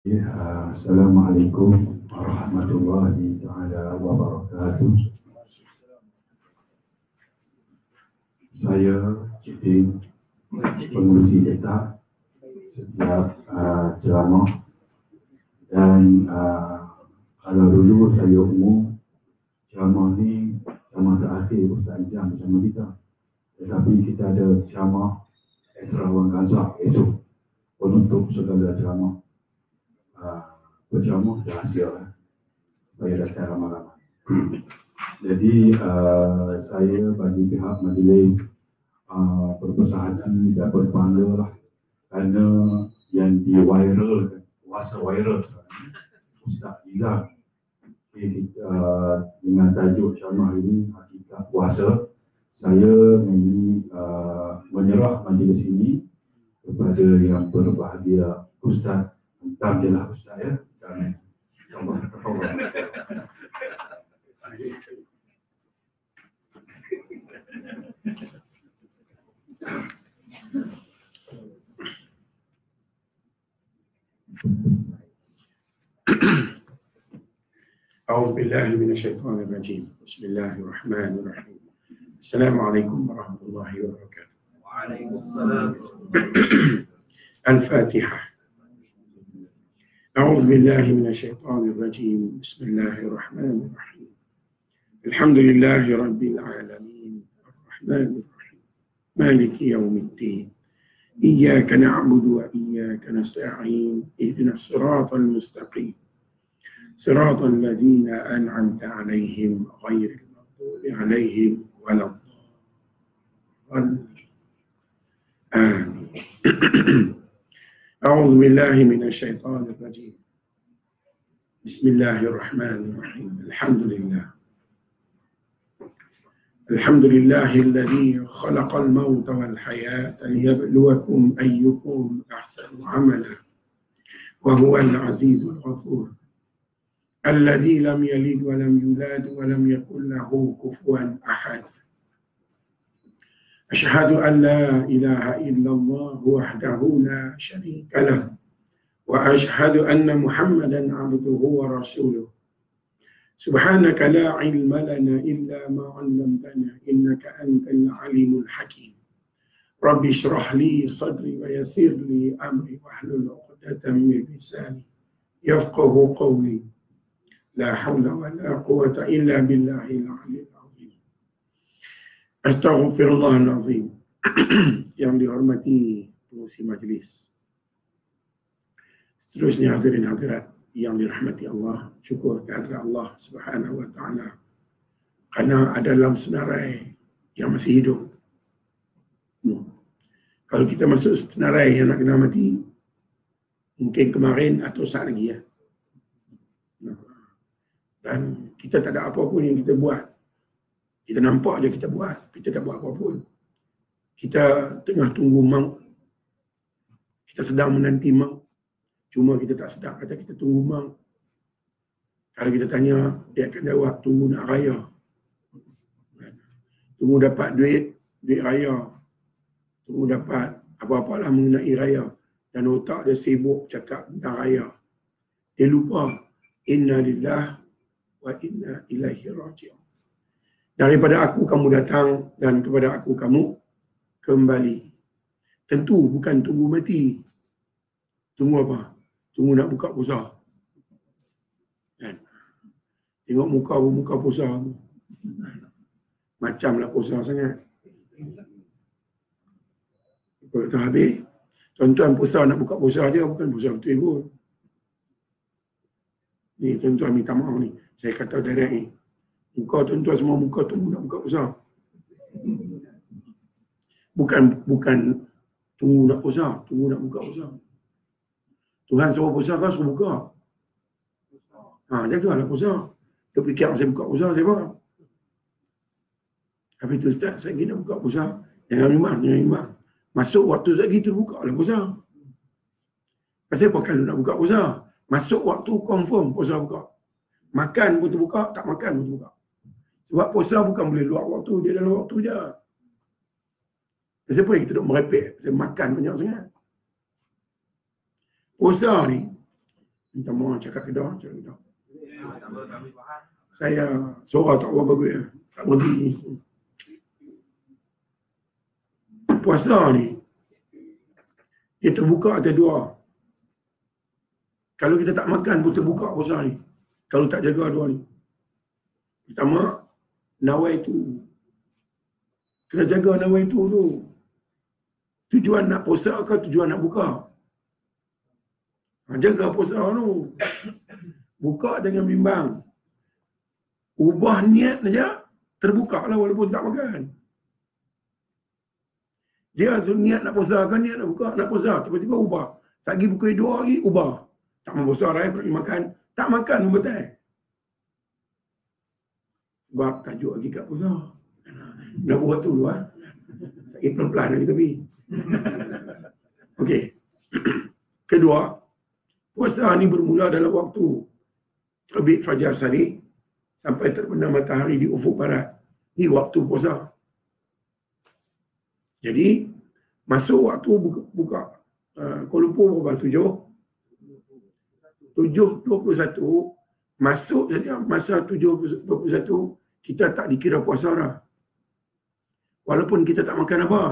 Assalamualaikum warahmatullahi taala wabarakatuh. Saya Cik pengurusi tetap setiap ceramah dan kalau dulu saya umum ceramah ni ceramah terakhir Ustaz Izam bersama kita, tetapi kita ada ceramah Esra Wan Razak esok penutup segala ceramah. Berceramah rahsia supaya datang ramai-ramai. Jadi saya bagi pihak majlis berpesan hati dan berbangga lah kerana yang di-viral, kuasa viral Ustaz Izam dengan tajuk ceramah ini Hakikat Puasa. Saya menyerah majlis ini kepada yang berbahagia Ustaz. Entah je lah Ustaz ya. أعوذ بالله من الشيطان الرجيم. بسم الله الرحمن الرحيم. السلام عليكم ورحمة الله وبركاته. وعليكم السلام. الفاتحة. أعوذ بالله من الشيطان الرجيم. بسم الله الرحمن الرحيم. الحمد لله رب العالمين الرحمن الرحيم مالك يوم الدين إياك نعبد وإياك نستعين اهدنا الصراط المستقيم صراط الذين أنعمت عليهم غير المغضوب عليهم ولا الضالين آمين. أعوذ بالله من الشيطان الرجيم. بسم الله الرحمن الرحيم. الحمد لله الذي خلق الموت والحياة ليبلوكم أيكم أحسن عملا وهو العزيز الغفور الذي لم يلد ولم يولد ولم يكن له كفوا أحد. أشهد أن لا إله إلا الله وحده لا شريك له وأشهد أن محمدا عبده ورسوله. سبحانك لا علم لنا إلا ما علمتنا إنك أنت العليم الحكيم. رب اشرح لي صدري ويسر لي أمري واحلل عقدة من لساني يفقه قولي. لا حول ولا قوة إلا بالله العلي العظيم. Astaghfirullahalazim. Yang dihormati pengurusi majlis, seterusnya hadirin hadirat yang dirahmati Allah, syukur kehadirat Allah Subhanahu wa taala kerana ada dalam senarai yang masih hidup. Kalau kita masuk senarai yang nak kena mati, mungkin kemarin atau saat lagi ya. Dan kita tak ada apa pun yang kita buat. Kita nampak je kita buat, kita tak buat apa pun. Kita tengah tunggu maut. Kita sedang menanti maut. Cuma kita tak sedar kata kita tunggu maut. Kalau kita tanya, dia akan jawab tunggu nak raya. Tunggu dapat duit raya. Tunggu dapat apa-apalah mengenai raya. Dan otak dia sibuk cakap tentang raya. Dia lupa inna lillah wa inna ilaihi raji'un. Daripada aku kamu datang dan kepada aku kamu kembali. Tentu bukan tunggu mati. Tunggu apa? Tunggu nak buka puasa. Kan? Tengok muka puasa. Macamlah puasa sangat. Kalau tak habis, tuan-tuan puasa nak buka puasa dia bukan puasa betul pun. Ni tuan-tuan minta maaf ni. Saya kata direct ni. Muka tuan-tuan semua muka tunggu nak buka puasa. Bukan tunggu nak puasa, tunggu nak buka puasa. Tuhan suruh puasa kan suruh buka. Jagalah puasa. Dia fikir saya buka puasa saya apa? Habis tu Ustaz, saya ingin nak buka puasa. Jangan memang. Masuk waktu lagi terbuka lah puasa. Pasal apa kalau nak buka puasa? Masuk waktu confirm puasa buka. Makan pun terbuka, tak makan pun terbuka. Sebab puasa bukan boleh luar waktu, dia dalam waktu je. Siapa yang kita duduk merepek, saya makan banyak sangat. Puasa ni, Minta maaf cakap Kedah. Saya suara tak berapa bagus ya. Tak berhenti. Puasa ni dia terbuka atas dua. Kalau kita tak makan pun terbuka puasa ni. Kalau tak jaga dua ni. Pertama, nawai tu. Kena jaga nawai tu tu. Tujuan nak puasa ke tujuan nak buka? Jaga puasa tu. Buka dengan bimbang. Ubah niat saja, terbuka lah walaupun tak makan. Dia tu niat nak puasa kan, niat nak buka, nak puasa. Tiba-tiba ubah. Tak pergi pukul 2 lagi, ubah. Tak mau puasa lah, pergi makan. Tak makan pun betul. Sebab tajuk lagi kat puasa. Nak buat tu dulu lah. Saya pelan-pelan lagi tapi. Okey. Kedua, puasa ni bermula dalam waktu terbit fajar sadiq sampai terbenam matahari di ufuk barat. Ni waktu puasa. Jadi, masuk waktu buka Kuala Lumpur berapa? 7.21. Masuk saja masa 7.21, kita tak dikira puasa dah. Walaupun kita tak makan apa.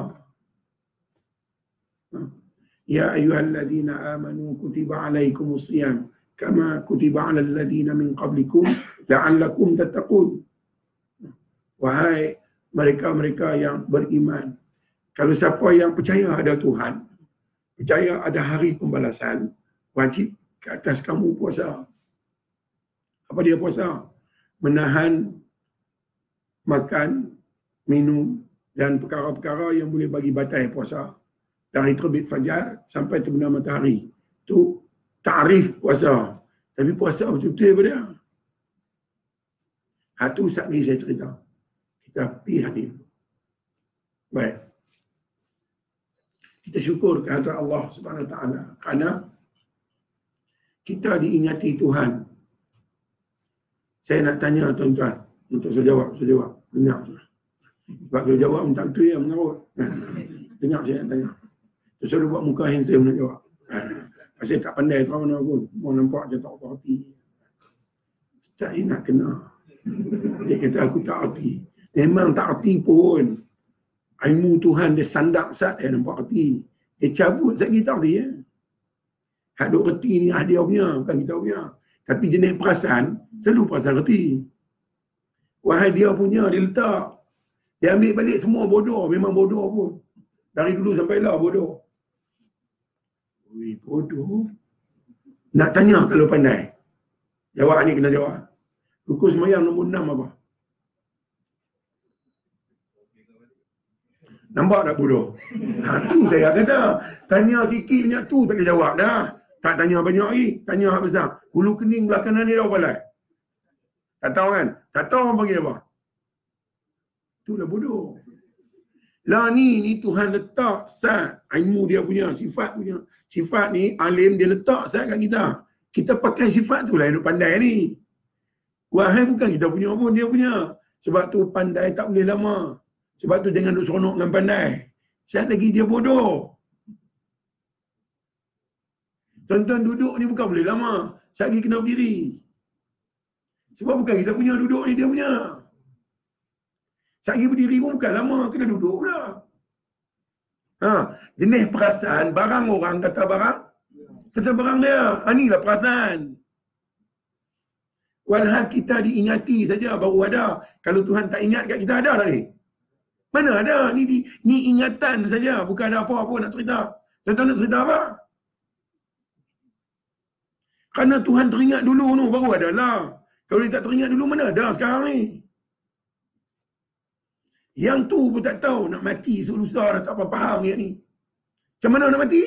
Ya ayyuhalladzina amanu kutiba alaikumusiyam kama kutiba alal ladzina min qablikum la'allakum tattaqun. Wahai mereka-mereka yang beriman, kalau siapa yang percaya ada Tuhan, percaya ada hari pembalasan, wajib ke atas kamu puasa. Apa dia puasa? Menahan makan, minum dan perkara-perkara yang boleh bagi batal puasa. Dari terbit fajar sampai terbenam matahari. Itu tarif puasa. Tapi puasa betul-betul apa dia? Itu sekali saya cerita. Kita pergi hadir. Baik. Kita syukur kehadrat Allah Subhanahu Wa Taala kerana kita diingati Tuhan. Saya nak tanya tuan-tuan untuk saya jawab. Dengar. Sebab kalau jawab minta betul yang mengarut. Dengar saya nak tanya. Terus saya buat muka handsome nak jawab. Saya tak pandai tahu mana pun. Mau nampak je tak berhati. Ustaz ni nak kena. Dia kata aku tak hati. Memang tak hati pun. Ilmu Tuhan dia sandak sat dia nampak hati. Dia cabut sat kita hati ya. Hak duk reti ni dia punya, bukan kita punya. Tapi jenis perasan, selalu perasan reti. Wahai dia punya, dia letak. Dia ambil balik semua bodoh. Memang bodoh pun. Dari dulu sampai lah bodoh. Ui, bodoh. Nak tanya kalau pandai. Jawab ni kena jawab. Rukun sembahyang nombor 6 apa? Nampak tak bodoh? Tu saya kata. Tanya sikit banyak tu tak boleh jawab dah. Tak tanya banyak lagi. Tanya hak besar. Hulu kening belah kanan ni dah balai. Tak tahu kan? Tak tahu orang panggil apa. Itulah bodoh. Lah ni Tuhan letak sat. Ilmu dia punya, sifat punya. Sifat ni, alim dia letak sat kat kita. Kita pakai sifat tu lah hidup pandai ni. Wahai bukan kita punya pun, dia punya. Sebab tu pandai tak boleh lama. Sebab tu jangan duk seronok dengan pandai. Siap lagi dia bodoh. Tuan-tuan duduk ni bukan boleh lama. Siap lagi kena berdiri. Sebab bukan kita punya duduk ni, dia punya. Siap lagi berdiri pun bukan lama. Kena duduk pula. Jenis perasaan, barang orang kata barang. Kata barang dia. Inilah perasaan. Walhal kita diingati saja baru ada. Kalau Tuhan tak ingat kat kita, ada tak ni? Mana ada? Ni ingatan saja. Bukan ada apa-apa nak cerita. Tuan-tuan nak cerita apa? Kerana Tuhan teringat dulu tu, baru ada lah. Kalau dia tak teringat dulu, mana ada sekarang ni? Yang tu pun tak tahu nak mati lusa dah tak apa faham dia ni. Macam mana nak mati?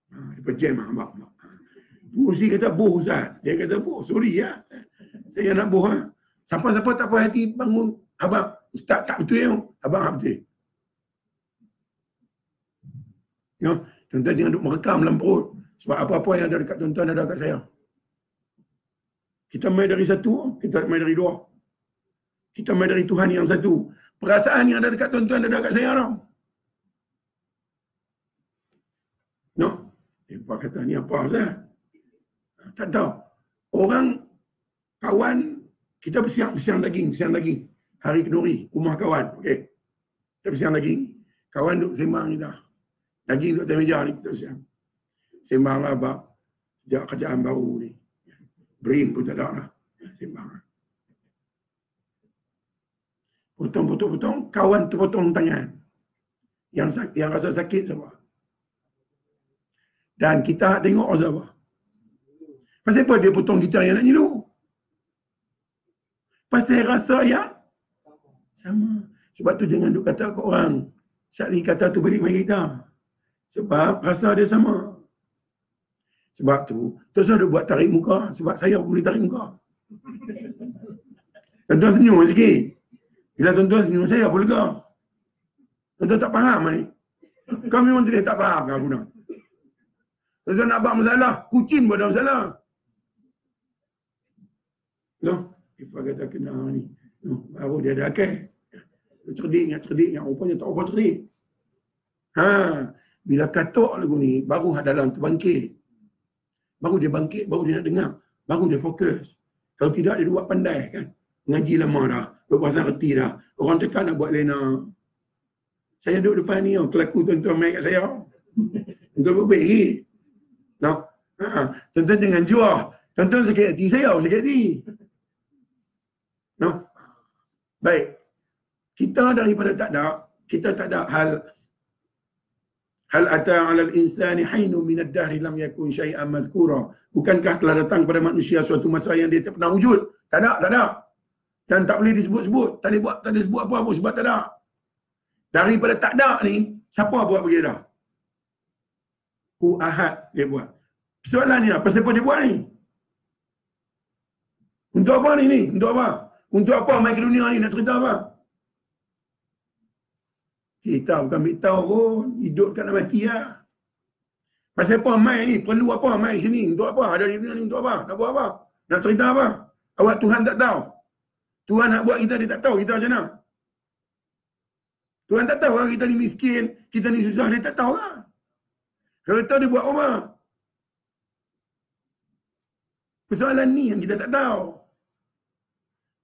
Dia pejam abang. Mesti kata boh Ustaz. Dia kata boh, sorry ya. Saya nak boh. Siapa-siapa tak puas hati bangun. Abang, Ustaz tak betul ya. Abang tak betul. Ya, tuan-tuan jangan duk merekam dalam perut. Sebab apa-apa yang ada dekat tuan-tuan ada dekat saya. Kita main dari satu, kita main dari dua. Kita main dari Tuhan yang satu. Perasaan yang ada dekat tuan-tuan ada dekat saya tau. No. Apa kata ni apa Ustaz? Tak tahu. Orang kawan kita bersiang daging. Hari kenduri, rumah kawan. Okey. Kita bersiang daging. Kawan duduk sembang kita. Daging duduk atas meja ni kita bersiang. Sembanglah bab sejak kerjaan baru ni. Brain pun tak ada lah. Sembang. Potong. Kawan terpotong tangan. Yang rasa sakit siapa? Dan kita tengok siapa? Pasal apa dia potong kita yang nak nyilu? Pasal rasa yang sama. Sebab tu jangan duk kata ke orang. Syakli kata tu balik mari kita. Sebab rasa dia sama. Sebab tu, terus ada buat tarik muka. Sebab saya pun boleh tarik muka. Tuan-tuan senyum sikit. Bila tuan-tuan senyum, saya pun lega. Tuan-tuan tak faham ni. Kau memang tak faham kan guna. Tuan-tuan nak buat masalah, kucing pun ada masalah. No, Ifa kata kena ni. No, baru dia ada akal. Cerdik, yang rupanya tak apa cerdik. Bila katok lagu ni, baru dalam tu bangkit. Baru dia bangkit, baru dia nak dengar. Baru dia fokus. Kalau tidak, dia buat pandai kan. Ngaji lama dah. Berpasang reti dah. Orang cakap nak buat lena. Saya duduk depan ni, kelaku tuan-tuan main kat saya. Tuan-tuan berbaik. No? Tuan-tuan jangan jual. Tuan-tuan sakit hati, saya sakit hati. No? Baik. Kita daripada tak ada, kita tak ada hal ata 'alal insani hainun minad dahri lam yakun syai'an mazkura. Bukankah telah datang pada manusia suatu masa yang dia tak pernah wujud? Tak ada. Dan tak boleh disebut-sebut. Tak boleh sebut apa-apa sebab tak ada. Daripada tak ada ni, siapa buat bagi dah? Ahad dia buat. Soalannya, pasal apa dia buat ni? Untuk apa ni? Untuk apa? Untuk apa main ke dunia ni? Nak cerita apa? Kita bukan ambil tahu pun. Hidup kan nak mati lah. Pasal apa main ni? Perlu apa main sini? Untuk apa? Ada di dunia ni untuk apa? Nak buat apa? Nak cerita apa? Awak Tuhan tak tahu. Tuhan nak buat kita, dia tak tahu kita macam mana. Tuhan tak tahu lah kita ni miskin, kita ni susah, dia tak tahu lah. Kalau tahu dia buat apa? Persoalan ni yang kita tak tahu.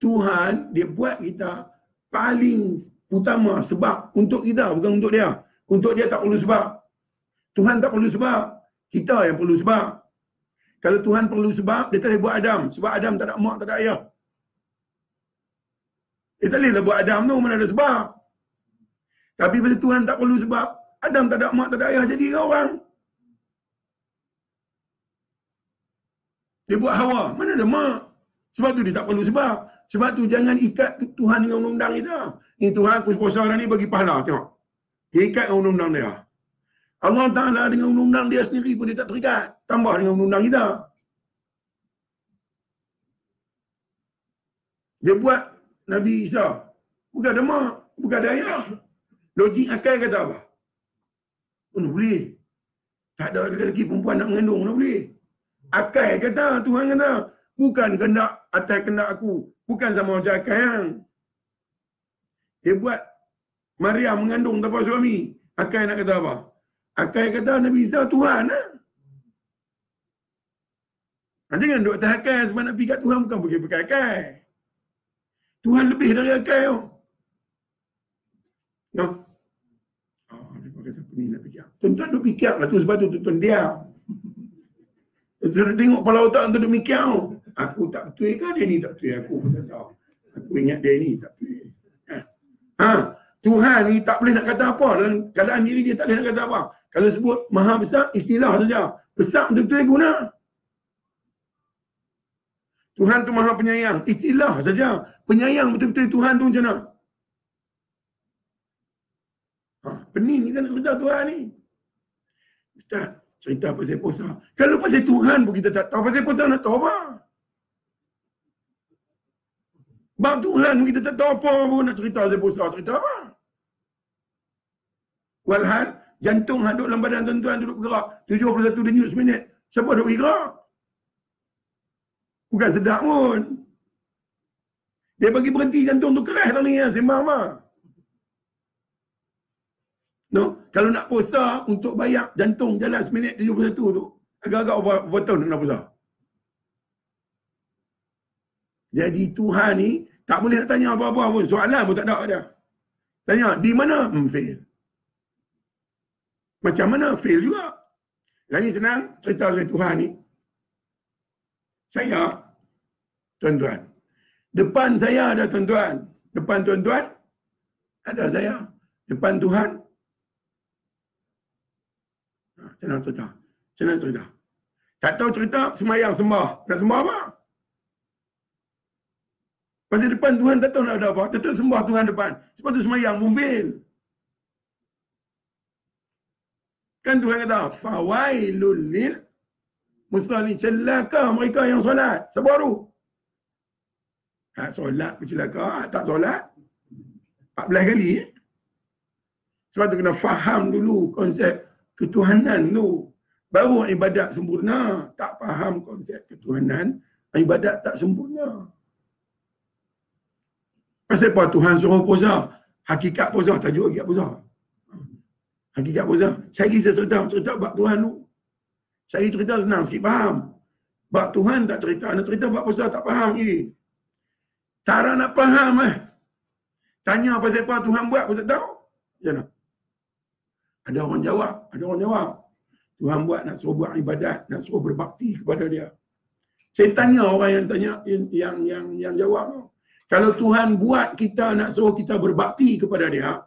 Tuhan, dia buat kita paling utama sebab untuk kita, bukan untuk dia. Untuk dia tak perlu sebab. Tuhan tak perlu sebab. Kita yang perlu sebab. Kalau Tuhan perlu sebab, dia tak boleh buat Adam. Sebab Adam tak ada mak, tak ada ayah. Dia tak boleh buat Adam tu, mana ada sebab. Tapi bila Tuhan tak perlu sebab, Adam tak ada mak, tak ada ayah, jadi orang. Dia buat Hawa, mana ada mak. Sebab tu dia tak perlu sebab. Sebab tu jangan ikat Tuhan dengan undang-undang kita. Ni Tuhan aku puasa hari ni bagi pahala, tengok. Dia ikat dengan undang-undang dia. Allah Ta'ala dengan undang-undang dia sendiri pun dia tak terikat. Tambah dengan undang-undang kita. Dia buat Nabi Isa. Bukan ada mak, bukan ada ayah. Logik akal kata apa? Mana boleh? Tak ada lelaki perempuan nak mengandung, mana boleh? Akal kata, Tuhan kata, bukan kehendak atas kehendak aku. Bukan sama macam akal yang. Dia buat Maryam mengandung tanpa suami. Akal nak kata apa? Akal kata Nabi Isa Tuhan lah. Jangan duduk atas akal sebab nak pergi kat Tuhan bukan pergi pakai akal. Tuhan lebih dari akal. No? Dia kata apa ni nak fikir. Tuan-tuan duk fikir lah tu sebab tu tuan-tuan diam. Tuan-tuan nak tengok kepala otak tuan duk mikir. Aku tak betul ke dia ni tak betul? Aku pun tak tahu. Aku ingat dia ni tak betul. Tuhan ni tak boleh nak kata apa. Dalam keadaan diri dia tak boleh nak kata apa. Kalau sebut maha besar, istilah saja. Besar betul-betul guna. Tuhan tu maha penyayang. Istilah saja. Penyayang betul-betul Tuhan tu macam mana? Pening kita nak cerita Tuhan ni. Ustaz, cerita pasal puasa. Kalau pasal Tuhan pun kita tak tahu. Pasal puasa nak tahu apa? Bab Tuhan pun kita tak tahu apa pun nak cerita pasal puasa. Cerita apa? Walhal, jantung yang duduk dalam badan tuan-tuan duduk bergerak. 71 denyut seminit. Siapa duduk bergerak? Bukan sedap pun. Dia bagi berhenti jantung tu keras tadi ya, sembang apa? No, kalau nak puasa untuk bayar jantung jalan seminit 71 tu, Agak-agak berapa tahun nak puasa. Jadi Tuhan ni tak boleh nak tanya apa-apa pun. Soalan pun tak ada dia. Tanya, di mana? Fail. Macam mana? Fail juga. Yang ni senang, cerita saya Tuhan ni. Saya, tuan-tuan. Depan saya ada tuan-tuan. Depan tuan-tuan, ada saya. Depan Tuhan. Senang cerita. Senang cerita. Tak tahu cerita, semayang sembah. Nak sembah apa? Pasal depan Tuhan tak tahu nak ada apa. Tetap sembah Tuhan depan. Sebab tu semayang pun fail. Kan Tuhan kata, fawailul lil musallin, celaka mereka yang solat. Siapa tu? Solat pun celaka, tak solat 14 kali. Sebab tu kena faham dulu konsep ketuhanan tu. Baru ibadat sempurna. Tak faham konsep ketuhanan, ibadat tak sempurna. Pasal apa Tuhan suruh puasa? Hakikat puasa, tajuk hakikat puasa. Hakikat puasa. Saya kisah cerita bab Tuhan tu. Saya cerita senang sikit faham. Bab Tuhan tak cerita. Nak cerita bab puasa tak faham lagi. Cara nak faham Tanya pasal apa Tuhan buat pun tak tahu. Macam mana? Ada orang jawab. Tuhan buat nak suruh buat ibadat, nak suruh berbakti kepada dia. Saya tanya orang yang tanya, yang jawab tu. Kalau Tuhan buat kita nak suruh kita berbakti kepada dia,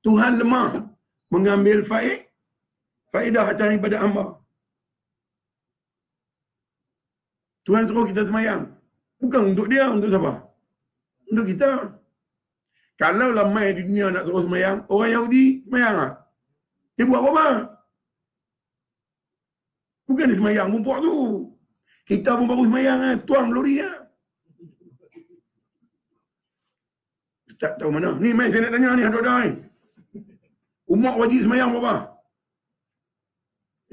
Tuhan lemah mengambil faedah atas ibadat hamba. Tuhan suruh kita semayang. Bukan untuk dia, untuk siapa? Untuk kita. Kalau ramai di dunia nak suruh semayang, orang Yahudi semayang tak? Dia buat apa? Bukan dia semayang pun buat tu. Kita pun baru semayang tuang lori Tak tahu mana. Ni mai saya nak tanya ni ada-ada ni. Umur wajib semayang berapa?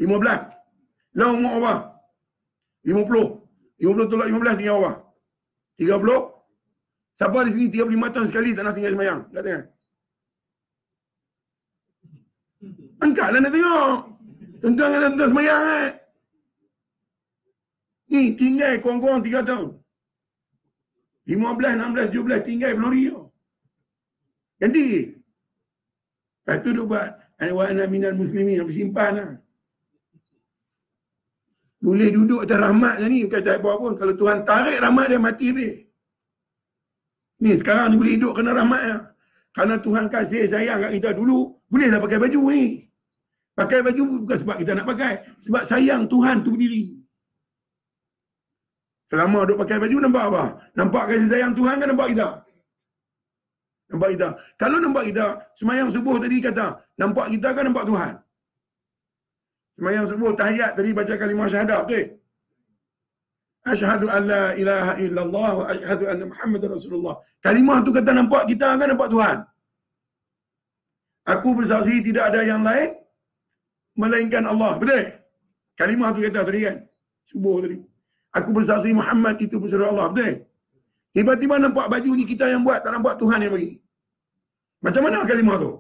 15. Lah umur apa? 50. 50 tolak 15 tinggal apa? 30. Siapa di sini 35 tahun sekali tak nak tinggal semayang? Tak tengok. Angkatlah nak tengok. Tuan-tuan semayang Ni tinggal kurang-kurang 3 tahun. 15, 16, 17 tinggal pelori tu. Ganti. Lepas tu dia buat wa ana minal muslimin, simpan lah. Boleh duduk atas rahmat je ni, bukan tak apa pun. Kalau Tuhan tarik rahmat dia, mati habis. Ni sekarang ni boleh hidup kena rahmat ya. Kerana Tuhan kasih sayang kat kita dulu, bolehlah pakai baju ni. Pakai baju bukan sebab kita nak pakai, sebab sayang Tuhan tu berdiri. Selama duk pakai baju nampak apa? Nampak kasih sayang Tuhan kan nampak kita? Nampak kita. Kalau nampak kita, semayang subuh tadi kata, nampak kita kan nampak Tuhan. Semayang subuh tahiyat tadi baca kalimah syahadah, betul? Asyhadu an la ilaha illallah wa asyhadu anna Muhammadar Rasulullah. Kalimah tu kata nampak kita kan nampak Tuhan. Aku bersaksi tidak ada yang lain melainkan Allah. Betul? Kalimah tu kata tadi kan? Subuh tadi. Aku bersaksi Muhammad itu pesuruh Allah. Betul? Tiba-tiba nampak baju ni kita yang buat, tak nampak Tuhan yang bagi. Macam mana kalimah tu?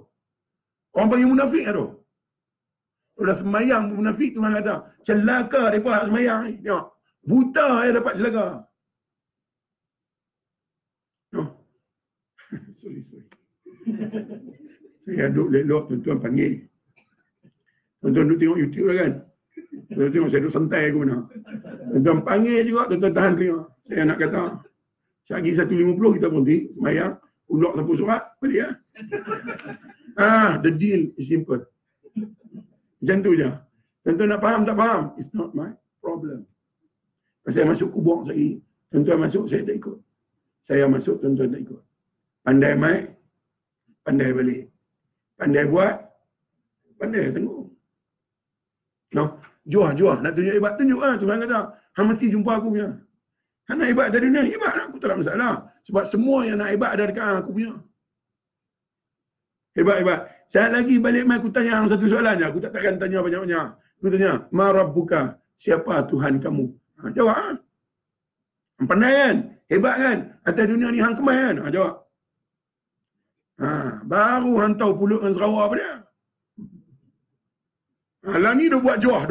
Orang panggil munafik tu. Sudah semayang munafik, Tuhan kata, celaka mereka semayang ni. Tengok. Buta yang dapat celaka. No. sorry. Saya duduk lelok, tuan-tuan panggil. Tuan-tuan duduk tengok YouTube lah kan. Tuan-tuan tengok saya duduk santai ke mana. Tuan-tuan panggil juga, tuan-tuan tahan telinga. Saya nak kata, sehari 1.50 kita berhenti, semayang, ulok sapu surat, balik ya. The deal is simple. Macam tu je. Tuan-tuan nak faham tak faham? It's not my problem. Saya masuk kubur sehari, tuan-tuan masuk, saya tak ikut. Saya masuk, tuan-tuan tak ikut. Pandai mai, pandai balik. Pandai buat, pandai tengok. No, jual. Nak tunjuk hebat, tunjuk lah. Tuhan kata, hang mesti jumpa aku punya. Hang nak hebat dari dunia, hebat lah. Aku tak ada masalah. Sebab semua yang nak hebat ada dekat aku punya. Hebat. Saya lagi balik mai, aku tanya satu soalan je. Aku tak takkan tanya banyak-banyak. Aku tanya, ma rabbuka? Siapa Tuhan kamu? Jawab lah. Pandai kan? Hebat kan? Atas dunia ni hang kemai kan? Jawab. Baru hang tahu pulut dengan Sarawak apa dia. Lah ni dia buat jauh,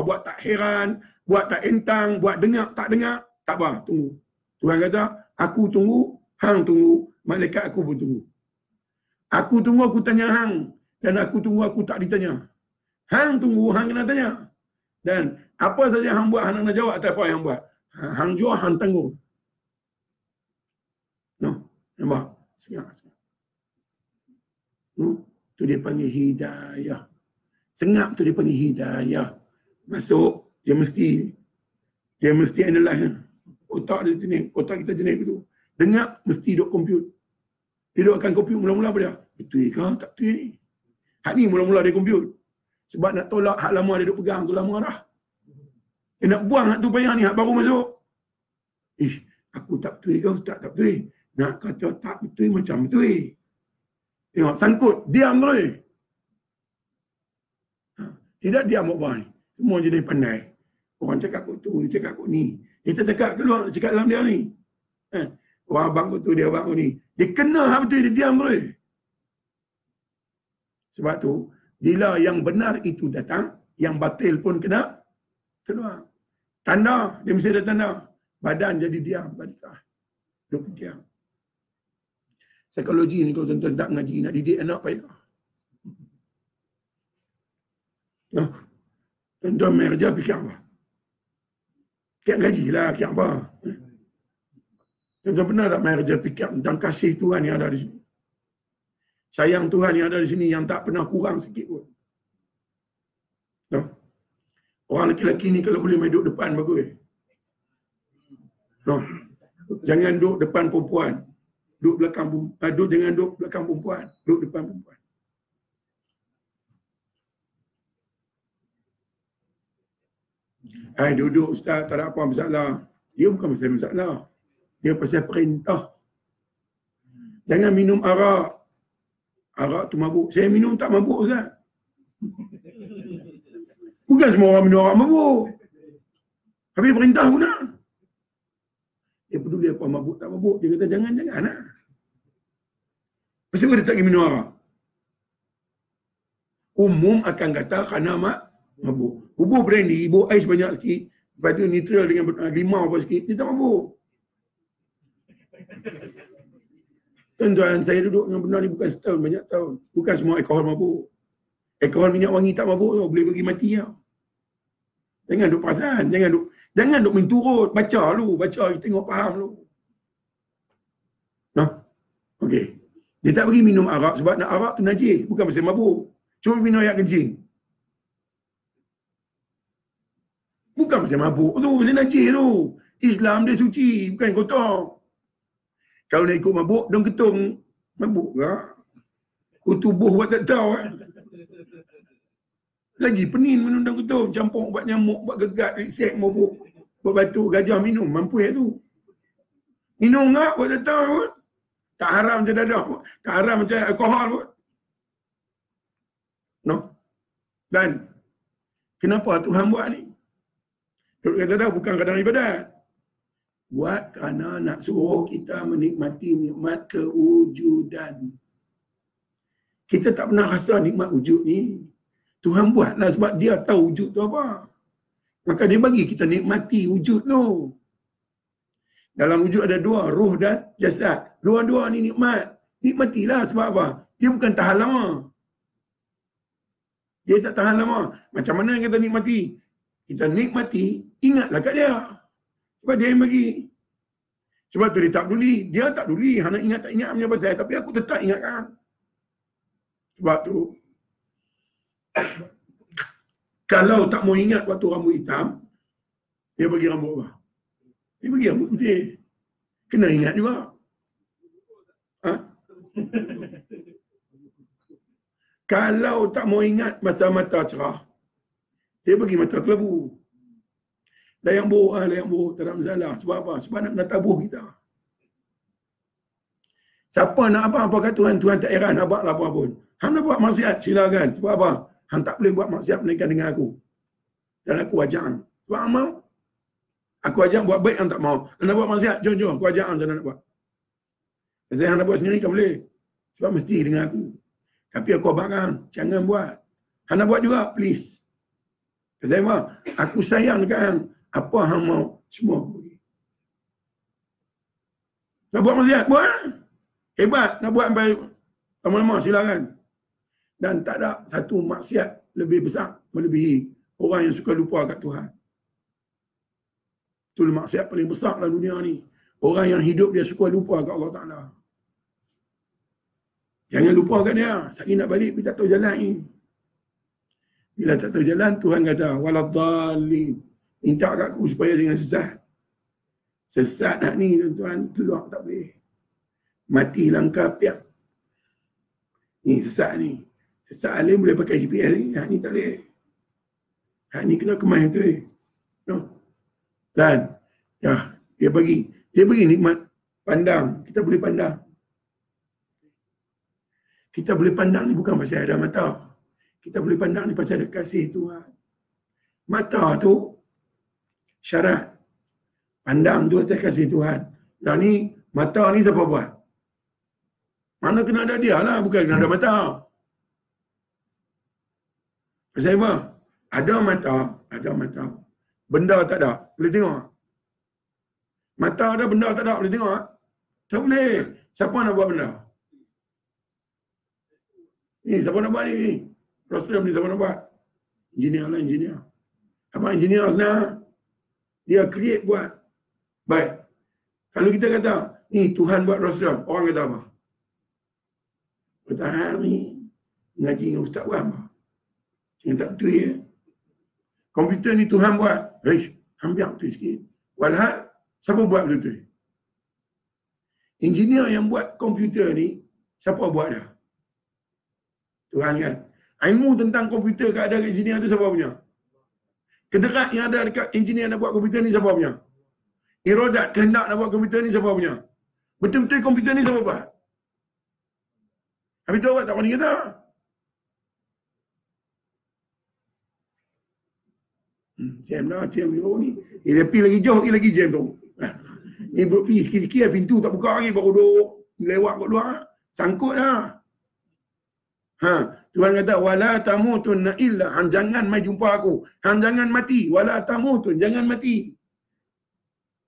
buat tak heran, buat tak entang, buat dengar tak dengar, tak apa, tunggu. Tuhan kata, aku tunggu, hang tunggu, malaikat aku pun tunggu. Aku tunggu, aku tanya hang, dan aku tunggu, aku tak ditanya. Hang tunggu, hang kena tanya. Dan apa saja hang buat, hang nak jawab atas apa yang buat. Hang jual, hang tanggung. No, nampak? Senyap. Tu dia panggil hidayah. Sengap tu dia panggil hidayah. Masuk, dia mesti analyze. Otak dia jenis, otak kita jenis tu. Dengar, mesti duk compute. Dia duk akan compute mula-mula apa dia? Betul ke? Tak betul ni. Hak ni mula-mula dia compute. Sebab nak tolak hak lama dia duk pegang tu lama dah. Dia nak buang hak tu payah ni, hak baru masuk. Aku tak betul ke Ustaz? Tak betul. Nak kata tak betul macam betul. Tengok, sangkut. Diam terus. Tidak diam apa ni. Semua jenis pandai. Orang cakap kok tu, dia cakap kok ni. Dia cakap keluar, cakap dalam dia ni. Orang abang kok tu, dia abang kok ni. Dia kena hak betul, dia diam terus. Sebab tu, bila yang benar itu datang, yang batil pun kena keluar. Tanda, dia mesti ada tanda. Badan jadi diam, badikah. Duduk diam. Psikologi ni kalau tuan-tuan tak ngaji, nak didik anak payah. Tuan-tuan main kerja fikir apa? Fikir gaji lah, fikir apa? Tuan-tuan pernah tak main kerja fikir tentang kasih Tuhan yang ada di sini? Sayang Tuhan yang ada di sini yang tak pernah kurang sikit pun. Orang lelaki ni kalau boleh main duduk depan bagus. Jangan duduk depan perempuan. Duduk belakang perempuan. Jangan duduk belakang perempuan. Duduk depan perempuan. Duduk Ustaz, tak ada apa masalah. Dia bukan pasal masalah. Dia pasal perintah. Jangan minum arak. Arak tu mabuk. Saya minum tak mabuk Ustaz. Bukan semua orang minum arak mabuk. Habis perintah guna. Dia peduli apa mabuk tak mabuk. Dia kata jangan-jangan lah. Pasal dia tak pergi minum arak. Umum akan kata kerana mabuk. Bubur brandy, bubur ais banyak sikit. Lepas tu neutral dengan limau apa sikit. Dia tak mabuk. Tuan-tuan, saya duduk dengan benda ni bukan setahun, banyak tahun. Bukan semua alkohol mabuk. Alkohol minyak wangi tak mabuk tu. Boleh bagi mati tau. Jangan duk perasan. Jangan duk main turut. Baca lu. Baca, tengok faham lu. Okey. Dia tak bagi minum arak sebab nak arak tu najis. Bukan pasal mabuk. Cuma minum air kencing. Bukan pasal mabuk tu. Pasal najis tu. Islam dia suci. Bukan kotor. Kalau nak ikut mabuk, dong ketung. Mabuk ke? Tubuh buat tak tahu kan? Lagi penin minum daun ketum. Campur buat nyamuk, buat gegat, risek, mabuk. Buat batuk, gajah minum. Mampu ya tu. Minum tak? Buat tak tahu pun. Tak haram macam dadah pun. Tak haram macam alkohol pun. Dan kenapa Tuhan buat ni? Duk kata dah bukan kadang ibadat. Buat kerana nak suruh kita menikmati nikmat kewujudan. Kita tak pernah rasa nikmat wujud ni. Tuhan buatlah sebab dia tahu wujud tu apa. Maka dia bagi kita nikmati wujud tu. Dalam wujud ada dua, ruh dan jasad. Dua-dua ni nikmat. Nikmatilah sebab apa? Dia bukan tahan lama. Dia tak tahan lama. Macam mana kita nikmati? Kita nikmati, ingatlah kat dia. Sebab dia yang bagi. Sebab tu dia tak peduli. Dia tak peduli. Nak ingat tak ingat punya pasal. Tapi aku tetap ingatkan. Sebab tu, kalau tak mau ingat waktu rambut hitam, dia bagi rambut apa? Dia bagi rambut putih. Kena ingat juga. Kalau tak mau ingat masa mata cerah, dia bagi mata kelabu. Layang buruk tak ada masalah. Sebab apa? Sebab nak tabuh kita. Siapa nak apa kat Tuhan, Tuhan tak heran nak buat apa pun. Hang nak buat maksiat, silakan. Sebab apa? Hang tak boleh buat maksiat melainkan dengan aku. Dan aku ajar hang. Sebab hang mau. Aku ajar buat baik, hang tak mau. Hang nak buat maksiat, jom. Aku ajar hang macam nak buat. Kalau hang nak buat sendiri, kan boleh. Sebab mesti dengan aku. Tapi aku abang hang, jangan buat. Hang nak buat juga, please. Saya mah, aku sayang dekat hang. Apa hang mau? Semua aku bagi. Nak buat maksiat? Buat. Hebat. Nak buat sampai lama-lama silakan. Dan tak ada satu maksiat lebih besar melebihi orang yang suka lupa kat Tuhan. Itu maksiat paling besar dalam dunia ni. Orang yang hidup dia suka lupa kat Allah Ta'ala. Jangan lupa kat dia. Saya nak balik pergi tak tahu jalan ni. Bila tak tahu jalan, Tuhan kata, waladhalin. Minta kat aku supaya jangan sesat. Sesat nak ni, tuan-tuan, keluar tak boleh. Mati langkah piak. Ni sesat ni. Sesat alim boleh pakai GPS ni. Hak ni tak boleh. Hak ni kena kemas tu. No. Dan, ya, dia bagi nikmat pandang. Kita boleh pandang. Kita boleh pandang ni bukan pasal ada mata. Kita boleh pandang ni pasal ada kasih Tuhan. Mata tu syarat. Pandang tu atas kasih Tuhan. Dan ni, mata ni siapa buat? Mana kena ada dia lah, bukan kena ada mata. Pasal apa? Ada mata. Benda tak ada, boleh tengok. Mata ada, benda tak ada, boleh tengok. Tak boleh. Siapa nak buat benda? Ni, siapa nak buat ni? Rasulullah ni siapa nak buat? Engineer lah, engineer. Apa engineer senang? Dia create buat. Baik. Kalau kita kata, ni Tuhan buat Rasulullah, orang kata apa? Bertahan ni, ngaji dengan Ustaz Wan apa? Yang tak betul ya. Komputer ni Tuhan buat. Ambil betul sikit. Walhal, siapa buat betul? Engineer yang buat komputer ni, siapa buat dah? Tuhan kan? Ilmu tentang komputer keadaan engineer tu siapa punya? Kederat yang ada dekat engineer nak buat komputer ni siapa punya? Iradat kehendak nak buat komputer ni siapa punya? Betul-betul komputer ni siapa buat? Habis tu awak tak pandai kata. Jam dah, jam ni. Dia pergi lagi jauh, lagi jam tu. Ni pergi sikit-sikit, pintu tak buka lagi, baru duduk lewat kat luar. Sangkut dah. Tuhan kata, wala tamutunna illa, hang jangan mai jumpa aku. Hang jangan mati. Wala tamutun, jangan mati.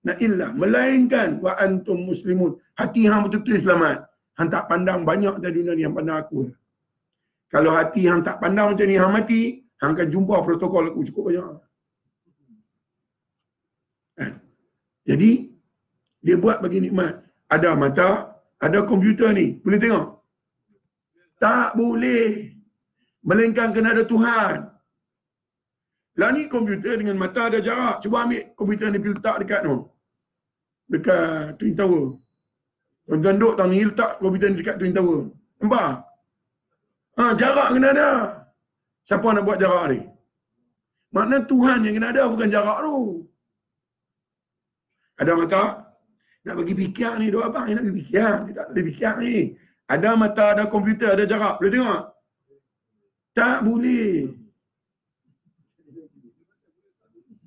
Na illa, melainkan wa antum muslimun. Hati hang betul-betul selamat. Hang tak pandang banyak dari dunia ni, hang pandang aku. Kalau hati hang tak pandang macam ni, hang mati, hang akan jumpa protokol aku cukup banyak. Jadi, dia buat bagi nikmat. Ada mata, ada komputer ni. Boleh tengok? Tak boleh. Melainkan kena ada Tuhan. Lah ni komputer dengan mata ada jarak. Cuba ambil komputer ni pergi letak dekat tu. Dekat Twin Tower. Tuan-tuan duduk tang ni letak komputer ni dekat Twin Tower. Nampak? Jarak kena ada. Siapa nak buat jarak ni? Makna Tuhan yang kena ada, bukan jarak tu. Ada mata? Nak bagi fikir ni, doa abang nak bagi fikir. Tidak boleh fikir ni. Ada mata, ada komputer, ada jarak. Boleh tengok? Tak boleh.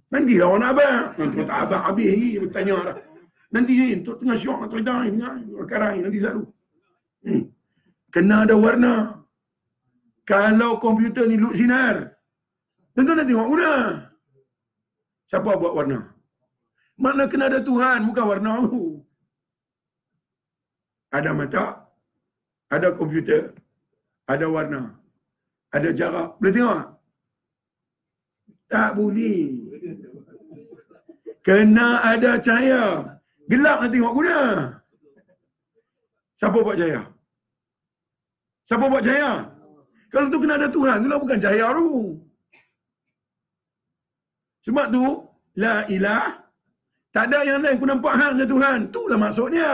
Nantilah orang nak abang. Nanti kata abang habis ni, bertanya dah. Nanti ni, tengah syok nak cerita ni, perkara ni, nanti selalu. Kena ada warna. Kalau komputer ni look sinar, tentu nak tengok warna. Siapa buat warna? Makna kena ada Tuhan, bukan warna tu. Ada mata, ada komputer, ada warna, ada jarak. Boleh tengok? Tak boleh. Kena ada cahaya. Gelap nak tengok guna. Siapa buat cahaya? Siapa buat cahaya? Kalau tu kena ada Tuhan, itulah bukan cahaya tu. Sebab tu, la ilah, tak ada yang lain, aku nampak hang je Tuhan. Itulah maksudnya.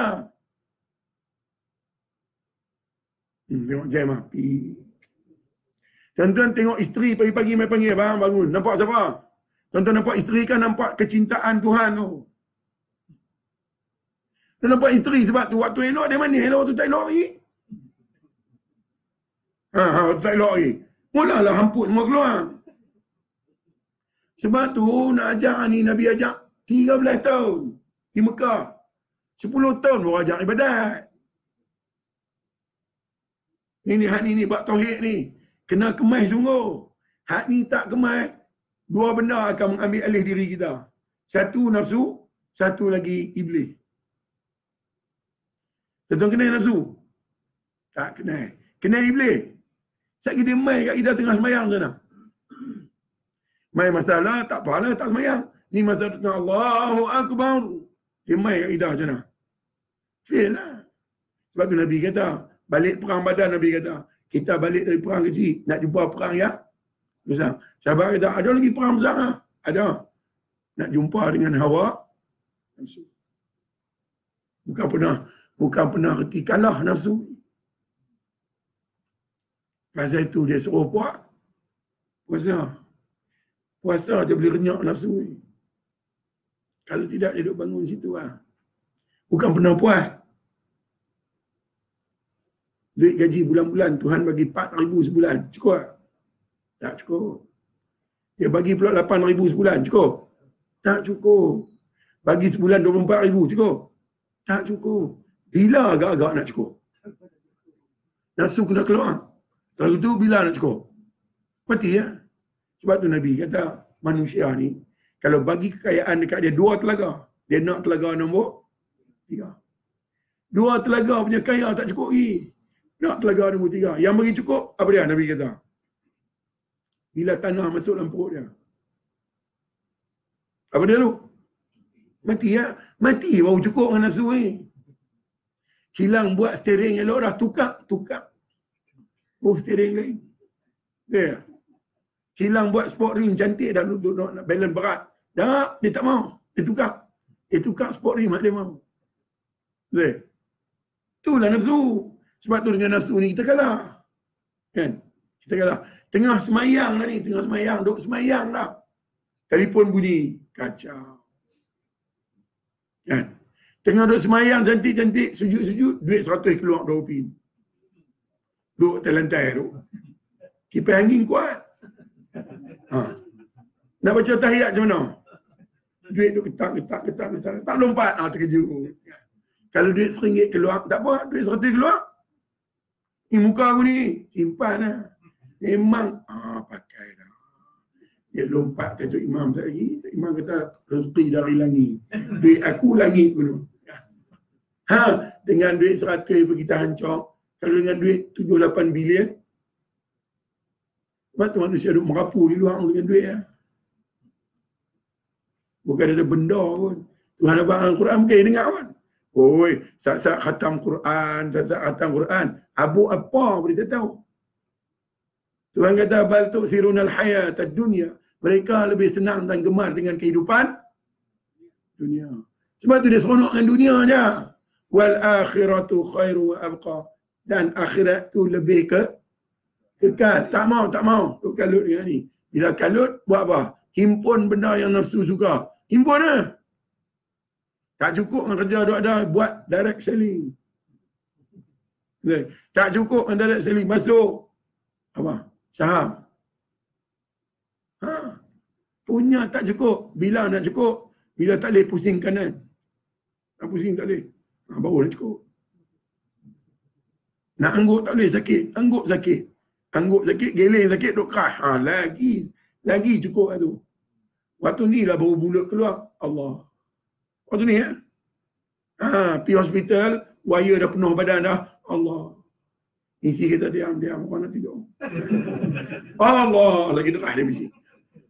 Tengok jam api. Tuan-tuan tengok isteri pagi-pagi mai panggil, bang bangun. Nampak siapa? Tuan-tuan nampak isteri kan nampak kecintaan Tuhan tu. Dia nampak isteri sebab tu waktu elok dia mana? Elok tu tak elok lagi. Tak elok lagi. Mulalah hamput semua keluar. Sebab tu nak ajak ni Nabi ajak 13 tahun di Mekah. 10 tahun baru ajak ibadat. Hak ni buat tauhid ni. Kena kemas sungguh. Hak ni tak kemas. Dua benda akan mengambil alih diri kita. Satu nafsu, satu lagi iblis. Tuan kenal nafsu? Tak kenal. Kenal iblis. Sebab kita main kat kita tengah semayang sana. Main masalah, tak apalah, tak semayang. Ni masa tengah Allahu Akbar. Dia main kat kita macam mana? Fail lah. Sebab tu Nabi kata, balik perang Badar Nabi kata, kita balik dari perang kecil, nak jumpa perang yang besar. Sahabat kata, ada lagi perang besar lah? Ada. Nak jumpa dengan hawa nafsu. Bukan pernah reti kalah nafsu. Pasal itu dia suruh puasa. Puasa dia boleh renyak nafsu. Kalau tidak dia duduk bangun situ lah. Bukan pernah puas. Duit gaji bulan-bulan Tuhan bagi 4,000 sebulan. Cukup tak? Tak cukup. Dia bagi pula 8,000 sebulan. Cukup? Tak cukup. Bagi sebulan 24,000. Cukup? Tak cukup. Bila agak-agak nak cukup? Nafsu kena keluar. Kalau tu bila nak cukup? Mati ya. Sebab tu Nabi kata manusia ni kalau bagi kekayaan dekat dia 2 telaga, dia nak telaga nombor 3. 2 telaga punya kaya tak cukup lagi. Nak telaga nombor 3. Yang bagi cukup apa dia Nabi kata? Bila tanah masuk dalam perut dia. Apa dia tu? Mati ya. Mati baru cukup dengan nafsu ni. Kilang buat steering elok dah tukar. Oh steering lain. Yeah. Kilang buat sport rim cantik dah nak balance berat. Dah, dia tak mau. Dia tukar sport rim dia mau. Yeah. Itulah nafsu. Sebab tu dengan nafsu ni kita kalah. Kan? Kita kalah. Tengah semayang dah ni. Duk semayang dah. Telefon bunyi. Kacau. Kan? Tengah duk semayang cantik-cantik. Sujud-sujud. Duit 100 keluar 2 pin. Duduk atas lantai tu. Kipas angin kuat. Nak baca tahiyat macam mana? Duit duk ketak. Tak lompat. Terkejut. Kalau duit RM1 keluar, tak apa. Duit RM100 keluar. Ni muka aku ni. Simpan lah. Memang. Pakai dah. Dia lompat ke Tok Imam lagi. Tok Imam kata, rezeki dari langit. Duit aku langit pun. Dengan duit RM100 pun kita hancur. Kalau dengan duit 7-8 bilion, sebab tu manusia duduk merapu di luar dengan duit. Bukan ada benda pun. Tuhan abang Al-Quran mungkin dengar kan. Oi, saat-saat khatam Quran. Abu apa boleh tak tahu. Tuhan kata, bal tu'thirunal hayatad dunya. Mereka lebih senang dan gemar dengan kehidupan dunia. Sebab tu dia seronok dengan dunia je. Wal akhiratu khairu wa abqa. Dan akhirat tu lebih kekal. Tak mau. Tu kalut dia ni. Bila kalut, buat apa? Himpun benda yang nafsu suka. Himpun lah. Tak cukup dengan kerja ada buat direct selling. Tak cukup dengan direct selling. Masuk. Apa? Saham. Punya tak cukup. Bila nak cukup? Bila tak boleh pusing kanan. Tak pusing tak boleh. Baru nak cukup. Nak angguk tak boleh, sakit. Angguk sakit, geleng sakit, duk keras. Lagi cukup lah tu. Waktu ni lah baru mulut keluar. Allah. Waktu ni ya. Pergi hospital, wire dah penuh badan dah. Allah. Isi kita diam, orang nak tidur. Allah. Lagi dekat dia misi.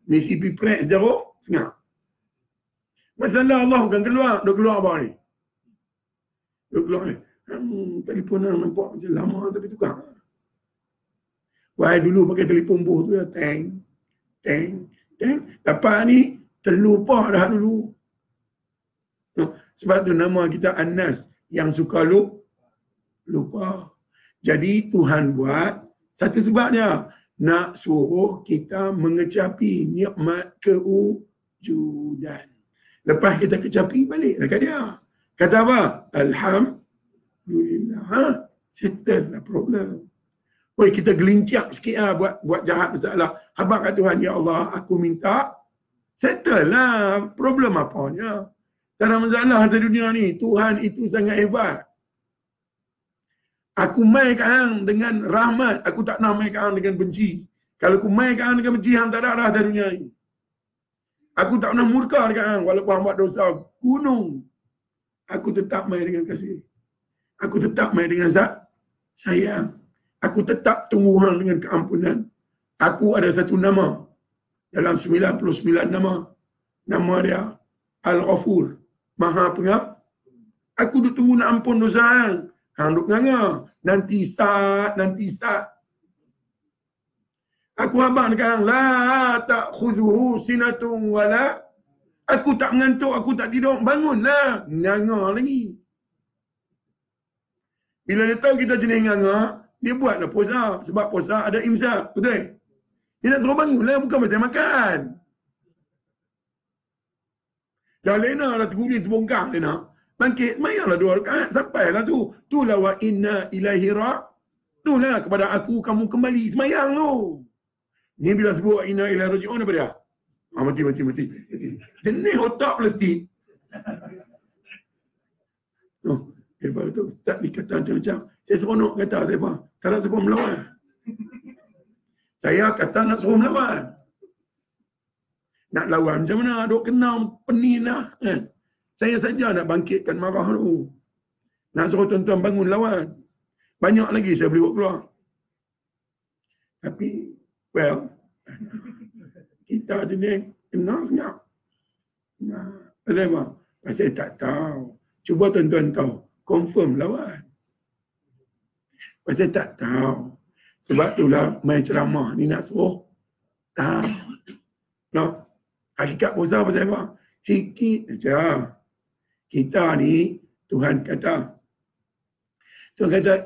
Misi pergi press jaruk, sengak. Masalah Allah bukan keluar. Duk keluar apa ni? Duk keluar ni. Telefon nampak macam lama tapi tukar. Wahai dulu pakai telefon buh tu ya, teng. Dapat ni terlupa dah dulu. Sebab tu nama kita Anas, yang suka lupa. Jadi Tuhan buat satu sebabnya, nak suruh kita mengecapi nikmat kewujudan. Lepas kita kecapi, balik dekat dia. Kata apa? Alhamdulillah. Settle lah problem. Oi, kita gelincak sikit lah buat jahat bersalah. Habaq kat Tuhan, ya Allah, aku minta settle lah problem apanya. Tak ada masalah atas dunia ni. Tuhan itu sangat hebat. Aku main kat hang dengan rahmat. Aku tak nak main kat hang dengan benci. Kalau aku main kat hang dengan benci, hang tak ada dah atas dunia ni. Aku tak pernah murka dekat hang walaupun hang buat dosa gunung. Aku tetap mai dengan kasih. Aku tetap mai dengan sayang. Aku tetap tunggu hang dengan keampunan. Aku ada satu nama dalam 99 nama. Nama dia Al-Ghafur, Maha Pengampun. Aku duk tunggu nak ampun dosa hang. Hang duk nganga. Nanti saat. Aku abang dekat hang. La ta'khudhuhu sinatun wala. Aku tak mengantuk, aku tak tidur. Bangunlah. Nganga lagi. Bila dia tahu kita jenis nganga, dia buatlah puasa. Sebab puasa ada imsak. Betul? Dia nak suruh bangunlah, bukan pasal makan. Dah lena dah terguling terbongkar lena. Bangkit, semayanglah 2 rakaat. Sampailah tu. Itulah wa inna ilaihi itulah kepada aku kamu kembali. Semayang tu. Ni bila sebut wa inna ilaihi raji'un apa dia? Mati. Jenis otak plastik. Lepas tu Ustaz dikata macam-macam. Saya seronok kata siapa. Tak nak siapa melawan. Saya kata nak suruh melawan. Nak lawan macam mana? Duk kenal pening dah. Kan? Saya saja nak bangkitkan marah tu. Nak suruh tuan-tuan bangun lawan. Banyak lagi saya boleh buat keluar. Tapi, well, kita jenis kenal senyap. Pasal apa? Pasal tak tahu. Cuba tuan-tuan tahu. Confirm lawan. Pasal tak tahu. Sebab itulah main ceramah ni nak suruh. Tak. No. Hakikat puasa pasal apa? Sikit saja. Kita ni, Tuhan kata,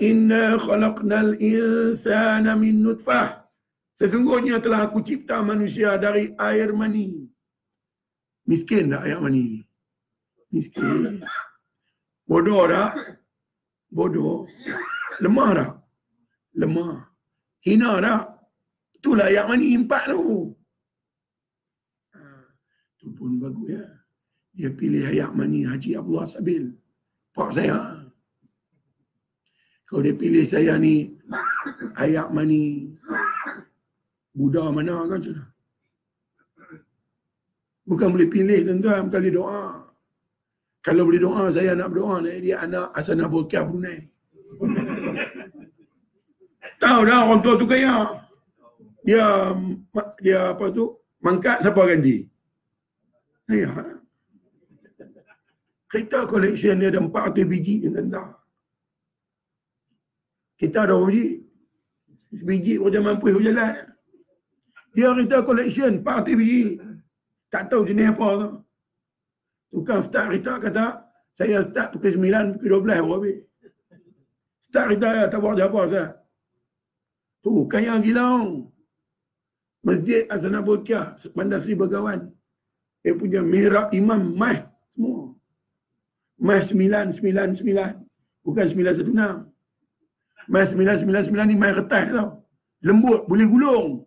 inna khalaqnal insana min nutfah. Sesungguhnya telah aku cipta manusia dari air mani. Miskin tak air mani ni? Miskin. Bodoh tak? Bodoh. Lemah tak? Lemah. Hina tak? Itulah air mani 4 tu. Itu pun bagus ya. Dia pilih ayak mani Haji Abdullah Sabil. Pak saya. Kalau dia pilih saya ni ayak mani Buddha mana kan sudah. Bukan boleh pilih tuan-tuan, bukan boleh doa. Kalau boleh doa, saya nak berdoa nak dia anak Hasanah Bolkiah Brunei. Tahu dah orang tua tu kaya. Dia apa tu? Mangkat siapa ganti? Ya. Kereta collection dia ada 400 biji dengan dah. Kita ada berapa biji? Sebiji macam mampu jalan. Dia kereta collection 400 biji. Tak tahu jenis apa tu. Tukang start kereta kata, saya start pukul 9, pukul 12 baru habis. Start kereta tak buat apa Ustaz. Tu kaya gila. Masjid Hasanah Bolkiah, Bandar Seri Begawan. Dia punya mihrab imam mah semua. Mah 999. Bukan 916. Mah 999 ni mah kertas tau. Lembut, boleh gulung.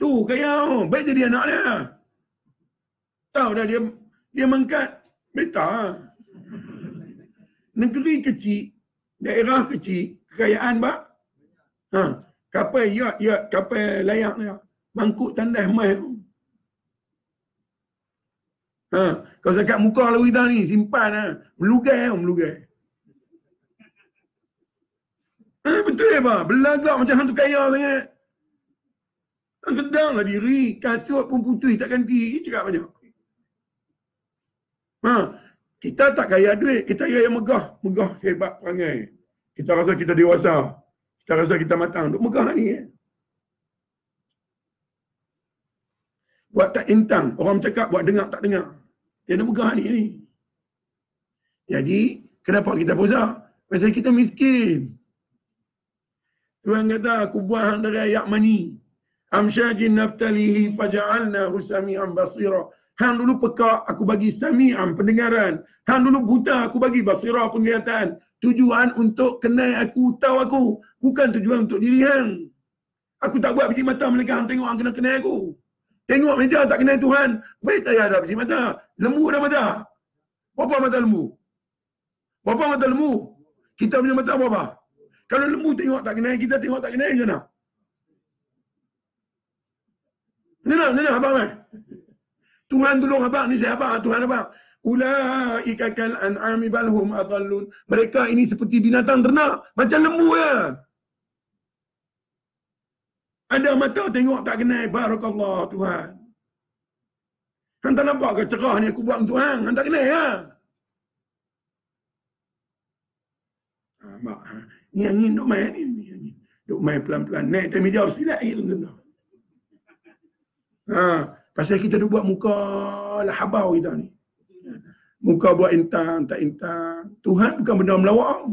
Tu kaya. Baik jadi anak dia. Tahu dah dia mangkat beta. Negeri kecil, daerah kecil, kekayaan bak. Kapal yacht, kapal layak dia. Mangkuk tandas mai. Kau zakat muka lalu kita ni, simpan melugai. Betul apa? Belagak macam hantu kaya sangat. Sedanglah diri, kasut pun putih tak ganti. Cakap banyak. Kita tak kaya duit, kita kaya megah hebat perangai. Kita rasa kita dewasa. Kita rasa kita matang. Duk megah ni. Buat tak intang. Orang cakap buat dengar tak dengar. Dia nak megah ni. Jadi, kenapa kita puasa? Pasal kita miskin. Tuhan kata, aku buat hang dari ayak mani. Amsyajin naftalihi faja'alnahu sami'an basira. Hang dulu pekak, aku bagi sami'an, pendengaran. Hang dulu buta, aku bagi basira, penglihatan. Tujuan untuk kenal aku, tahu aku. Bukan tujuan untuk diri hang. Aku tak buat biji mata mereka hang tengok hang kena kenal aku. Tengok meja tak kenal Tuhan. Baik tak ada biji mata. Lembu dah mata. Berapa mata lembu? Berapa mata lembu? Kita punya mata berapa? Kalau lembu tengok tak kenal, kita tengok tak kenal macam mana? Senang abang mai. Tuhan tolong abang ni, saya abang, Tuhan abang. Ulaika kal an'ami bal hum adallun. Mereka ini seperti binatang ternak, macam lembu ya. Ada mata tengok tak kenal, barakallah Tuhan. Hang tak nampak ke cerah ni aku buat untuk hang? Hang tak kenal ya. Mak, ni angin duk main ni. Duk main pelan-pelan. Naik atas meja silat air tuan-tuan. Pasal kita duk buat muka lah habau kita ni. Muka buat intang, tak intang. Tuhan bukan benda melawak.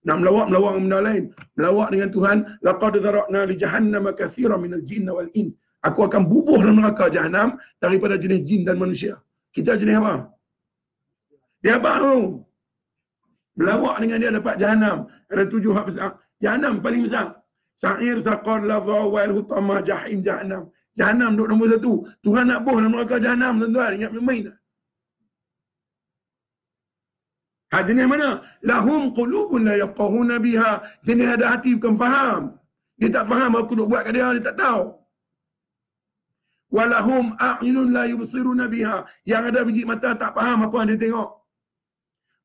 Nak melawak benda lain. Melawak dengan Tuhan, laqad zara'na li jahannama katsiran minal jinni wal ins. Aku akan bubuh dalam neraka jahanam daripada jenis jin dan manusia. Kita jenis apa? Dia apa tu? Melawak dengan dia dapat jahanam. Ada 7 hak besar. Jahanam paling besar. Sa'ir, saqar, ladha, wal hutama, jahim, jahanam. Jahanam duduk nombor 1. Tuhan nak buh dalam neraka jahanam, tuan-tuan. Ingat main tak? Jenis mana? Lahum qulubun la yafqahuna biha. Jenis ada hati bukan faham. Dia tak faham aku duk buat kat dia, dia tak tahu. Walahum a'yunun la yubsiruna biha. Yang ada biji mata tak faham apa yang dia tengok.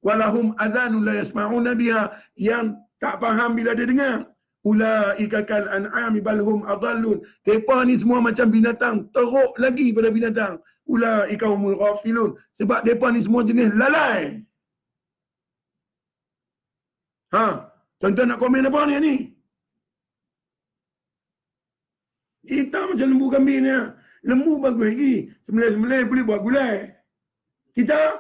Walahum adhanun la yasma'una biha. Yang tak faham bila dia dengar. Ulaika kal an'ami bal hum adallun. Depa ni semua macam binatang, teruk lagi pada binatang. Ulaika humul ghafilun. Sebab depa ni semua jenis lalai. Tuan-tuan nak komen apa ni? Kita macam lembu kambing ni. Lembu bagus lagi. Sembelih-sembelih boleh buat gulai. Kita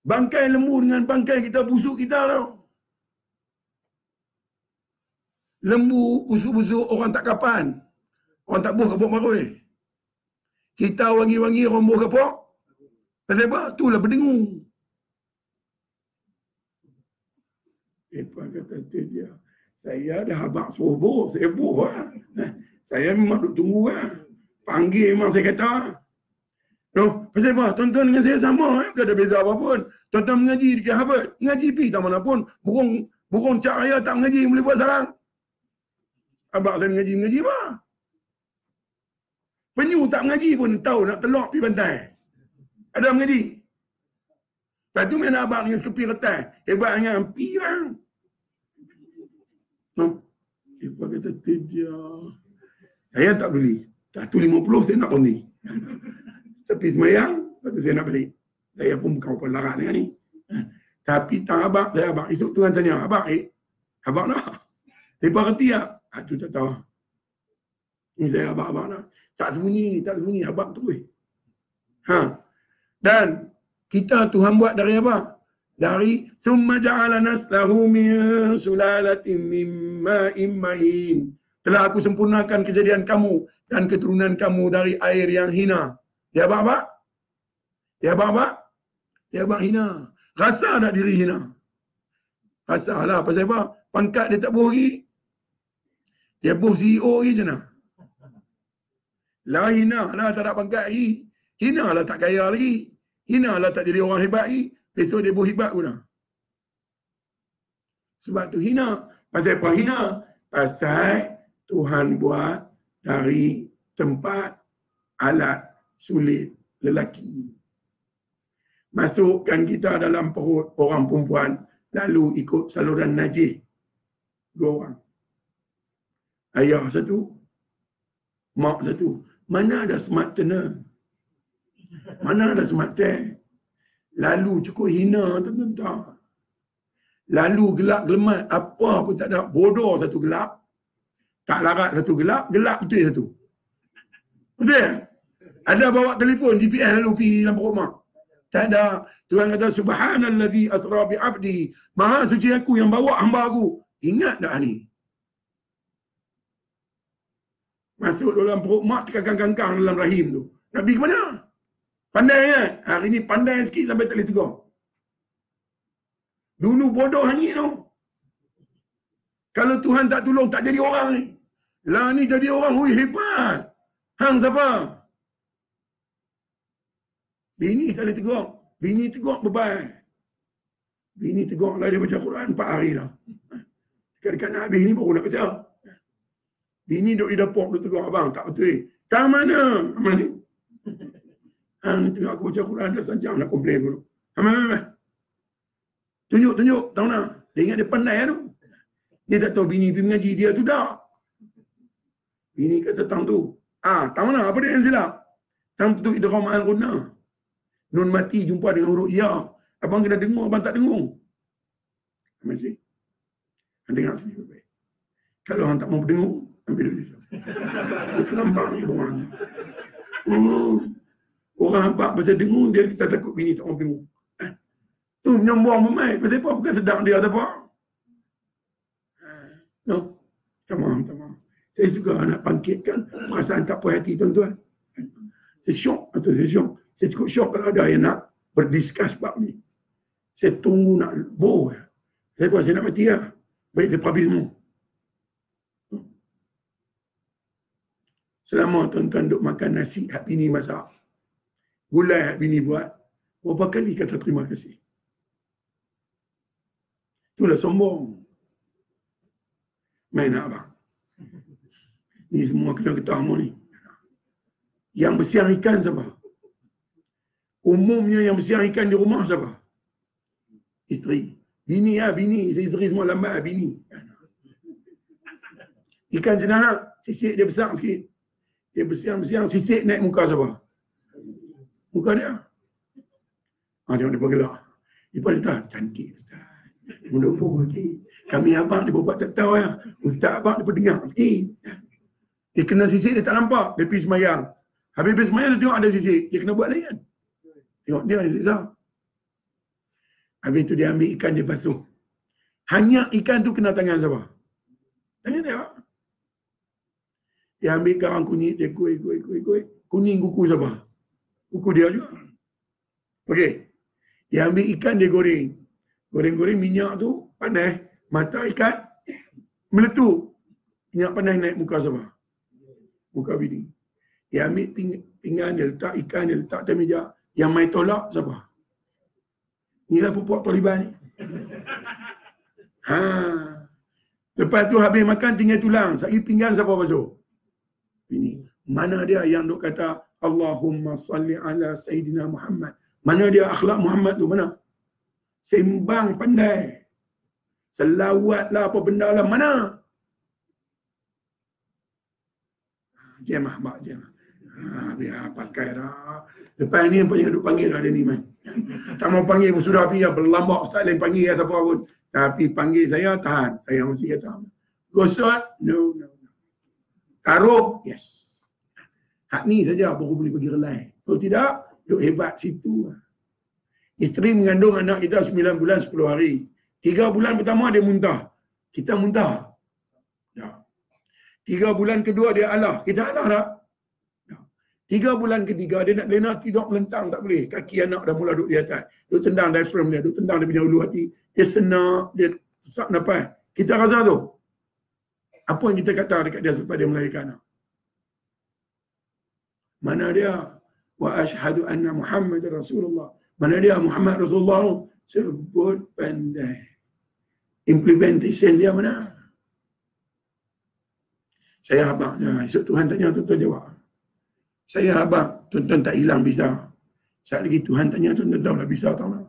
bangkai lembu dengan bangkai kita busuk kita tau. Lembu busuk-busuk orang tak kapan. Orang tak buh kapok marui. Kita wangi-wangi orang buh kapok. Pasal apa? Itulah berdengung. Kata dia, saya dah habaq suruh buh, saya buh lah. Saya memang duk tunggu lah. Panggil memang saya kata. No, pasal apa? Tuan-tuan dengan saya sama. Tak ada beza apa pun. Tuan-tuan mengaji dekat Harvard. Mengaji pergi tak mana pun. Burung cak raya tak mengaji boleh buat sarang. Abang saya mengaji apa? Penyu tak mengaji pun tahu nak telok pergi pantai. Ada mengaji. Lepas tu main abang dengan sekepi retai. Hebatnya pirang. Dia kata tidak. Saya tak beli. 150 saya nak kondi. Tapi semayang, lepas tu saya nak beli. Saya pun bukan apa larat dengan ni. Tapi tak abang, saya abang. Esok tu kan tanya, abang abang nak? Mereka kerti tak? Itu tak tahu. Ini saya abang nak. Tak sembunyi, abang tu. Dan kita Tuhan buat dari apa? Dari summa ja'ala naslahu min sulalatin min ma'in mahin. Telah aku sempurnakan kejadian kamu dan keturunan kamu dari air yang hina. Dia apa? Dia abang hina. Rasa tak diri hina? Rasa lah. Pasal apa? Pangkat dia tak buh lagi. Dia buh CEO lagi je nak. Lah hina lah tak ada pangkat lagi. Hina lah tak kaya lagi. Hina lah tak jadi orang hebat lagi. Besok dia buh hebat pun dah. Sebab tu hina. Pasal apa hina? Pasal Tuhan buat dari tempat alat sulit lelaki. Masukkan kita dalam perut orang perempuan, lalu ikut saluran najis. 2 orang. Ayah 1, mak 1. Mana ada smart tuner? Mana ada smart tank? Lalu cukup hina tuan-tuan. Lalu gelap gelemat, apa pun tak ada. Bodoh 1 gelap. Tak larat 1 gelap, gelap betul 1. Betul? Ada bawa telefon GPS lalu pergi dalam perut mak. Tak ada. Tuhan kata subhanallazi asra bi abdi. Maha suci aku yang bawa hamba aku. Ingat tak ni? Masuk dalam perut mak, terkangkang-kangkang dalam rahim tu. Nak pergi ke mana? Pandai kan? Hari ni pandai sikit sampai tak boleh tegur. Dulu bodoh hangit tu. Kalau Tuhan tak tolong, tak jadi orang ni. Lah ni jadi orang, hui hebat. Hang siapa? Bini tak boleh tegur. Bini tegur beban. Bini tegur lah dia baca Quran 4 hari dah. Dekat-dekat nak habis ni baru nak baca. Bini duduk di dapur, duduk tegur abang, tak betul. Tak mana? Amal ni. Ni tengok aku baca Quran dah sejam nak komplain dulu. Amal. Tunjuk. Tahu nak? Dia ingat dia pandai tu. Dia tak tahu bini pergi mengaji dia tu dah. Bini kata tang tu. Tahu nak apa dia yang silap? Tang tu idgham al-ghunna. Nun mati jumpa dengan huruf ya. Abang kena dengar, abang tak dengar. Masih. Dengar sini baik. Kalau hang tak mau dengar, ambil dulu. Itu nampak ni orang. Orang nampak pasal dengar dia kita takut bini tak mau dengar. Tu menyombong memai. Pasal apa? Bukan sedang dia siapa. No. Tamam. Saya suka nak bangkitkan perasaan tak puas hati tuan-tuan. Saya syok. Saya cukup syok kalau ada yang nak berdiskus bab ni. Saya tunggu nak boh. Saya nak mati lah. Baik saya habis semua. Selama tuan-tuan duk makan nasi hak bini masak. Gulai hak bini buat. Berapa kali kata terima kasih. Itulah sombong. Main abang. Ni semua kena ketahui ni. Yang bersiang ikan siapa? Umumnya yang bersiang ikan di rumah siapa? Isteri. Bini. Isteri semua lambat bini. Ikan jenanak, sisik dia besar sikit. Dia bersiang, sisik naik muka siapa? Muka dia. Tengok dia bergelak. Dia pada tahu, cantik Ustaz. Mudah pun lagi. Kami abang dia buat tak tahu ya. Ustaz abang dia dengar sikit. Dia kena sisik dia tak nampak. Dia pergi semayang. Habis semayang dia tengok ada sisik. Dia kena buat layan. Tengok dia yang siksa. Habis tu dia ambil ikan dia basuh. Hanya ikan tu kena tangan siapa? Tangan dia. Dia ambil garang kunyit, dia kuih. Kuning kuku siapa? Kuku dia juga. Okey. Dia ambil ikan, dia goreng. Goreng minyak tu panas. Mata ikan meletup. Minyak panas naik muka siapa? Muka bini. Dia ambil pinggan, dia letak ikan, dia letak atas meja. Yang main tolak siapa? Inilah pupuk Taliban ni. Lepas tu habis makan tinggal tulang. Sagi pinggan siapa basuh? Ini. Mana dia yang duk kata Allahumma salli ala Sayyidina Muhammad. Mana dia akhlak Muhammad tu? Mana? Sembang pandai. Selawat lah apa benda lah. Mana? Jemah. Biar pakai dah. Lepas ni apa yang duk panggil dah dia ni man. Tak mau panggil pun sudah pergi. Berlambak ustaz lain panggil ya siapa pun. Tapi panggil saya tahan. Saya mesti kata. Gosot? No. Taruh? Yes. Hak ni saja baru boleh pergi relai. Kalau tidak, duk hebat situ. Isteri mengandung anak kita 9 bulan 10 hari. 3 bulan pertama dia muntah. Kita muntah. Ya. 3 bulan kedua dia alah. Kita alah tak? 3 bulan ketiga dia nak lena tidur melentang tak boleh. Kaki anak dah mula duduk di atas. Dia tendang diaphragm dia, dia tendang dia punya ulu hati. Dia senak, dia sesak nafas. Kita rasa tu. Apa yang kita kata dekat dia supaya dia melahirkan anak? Mana dia? Wa ashhadu anna Muhammad Rasulullah. Mana dia Muhammad Rasulullah tu? Sebut pandai. Implementation dia mana? Saya abang. Esok Tuhan tanya, tuan-tuan jawab. Saya abang, tuan-tuan tak hilang bisa. Saat lagi Tuhan tanya, tuan-tuan tahu lah bisa tahu lah.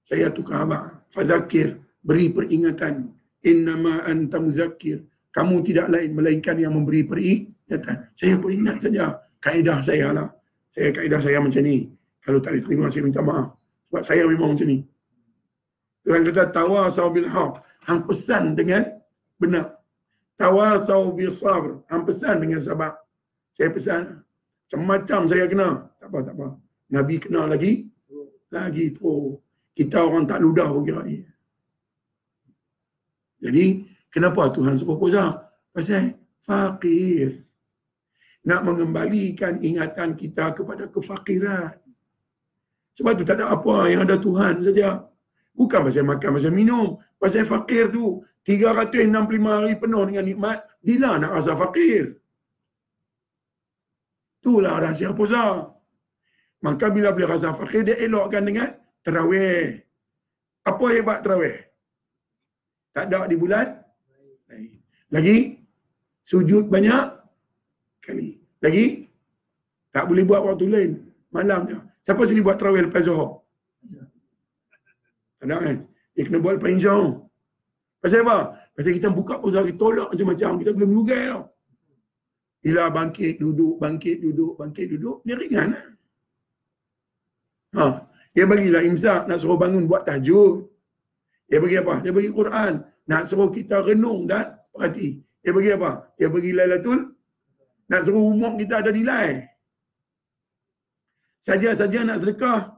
Saya tukar abang. Fadzakir, beri peringatan. Innama anta muzakkir. Kamu tidak lain melainkan yang memberi peringatan. Saya peringat saja. Kaedah saya lah. Kaedah saya macam ni. Kalau tak diterima, saya minta maaf. Sebab saya memang macam ni. Tuhan kata, tawasau bil haq. Hang pesan dengan benar. Tawasau bil sabr. Hang pesan dengan sabar. Saya pesan. Macam-macam saya kena. Tak apa. Nabi kena lagi terus. Kita orang tak ludah pun kira ni. Jadi, kenapa Tuhan suruh puasa? Pasal fakir. Nak mengembalikan ingatan kita kepada kefakiran. Sebab tu tak ada apa yang ada Tuhan saja. Bukan pasal makan, pasal minum. Pasal fakir tu. 365 hari penuh dengan nikmat. Bila nak rasa fakir? Itulah rahsia puasa. Maka bila boleh rasa fakir, dia elokkan dengan tarawih. Apa hebat tarawih? Tak ada di bulan. Lagi Sujud banyak kali. Lagi? Tak boleh buat waktu lain. Malamnya. Siapa sini buat tarawih lepas Zuhur? Tak ada kan? Dia kena buat lepas Insya. Pasal apa? Pasal kita buka usaha, kita tolak macam-macam. Kita belum melugai tau. Bila bangkit, duduk, bangkit, duduk, bangkit, duduk. Dia ringan lah. Dia bagilah imsak, nak suruh bangun buat tahajud. Dia bagi apa? Dia bagi Quran. Nak suruh kita renung dan perhati. Dia bagi apa? Dia bagi Lailatul. Nak suruh umur kita ada nilai. Saja-saja nak sedekah,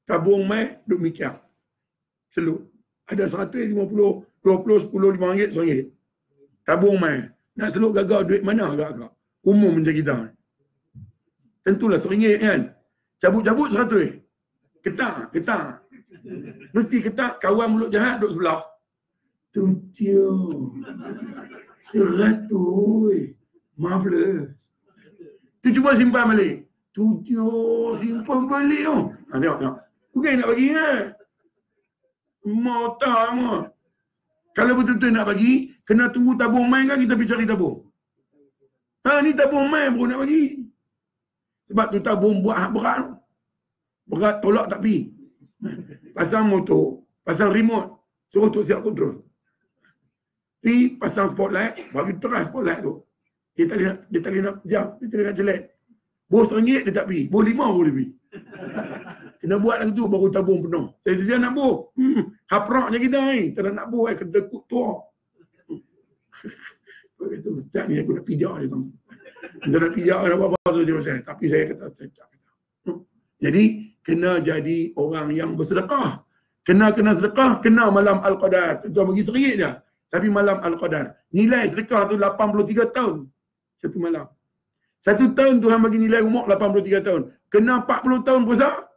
tabung mai, duk mikir. Seluk. Ada 150, 20, 10, RM5, RM1. Tabung mai. Nak seluk gagal duit mana agak-agak? Umum macam kita. Tentulah RM1 kan. Cabut-cabut 100. Ketak. Mesti ketak, kawan mulut jahat duduk sebelah. Tujuh. 100. Marvelous. Tu cuba simpan balik. 7 simpan balik tu. Tengok. Bukan nak bagi kan? Mau tak mau. Kalau betul-betul nak bagi, kena tunggu tabung main kan kita pergi cari tabung. Ni tabung main baru nak bagi. Sebab tu tabung buat hak berat. Berat tolak tak pergi. Pasang motor, pasang remote, suruh tu siap kontrol. Pergi pasang spotlight, bagi terang spotlight tu. Dia tak boleh nak jam, dia tak boleh nak jelek. Bos RM1 dia tak pergi, bos RM5 baru dia pergi. Kena buat lagi tu baru tabung penuh. Saya saja nak bos. Haprak je kita ni. Tak nak bos, kena dekut tua. Kata ustaz ni aku nak pijak dia. Dia nak pijak ada apa-apa tu dia pasal. Tapi saya kata saya tak. Jadi kena jadi orang yang bersedekah. Kena sedekah, kena malam Al-Qadar. Tuan bagi RM1 je. Tapi malam Al-Qadar. Nilai sedekah tu 83 tahun. Satu malam. 1 tahun Tuhan bagi nilai umur 83 tahun. Kena 40 tahun puasa.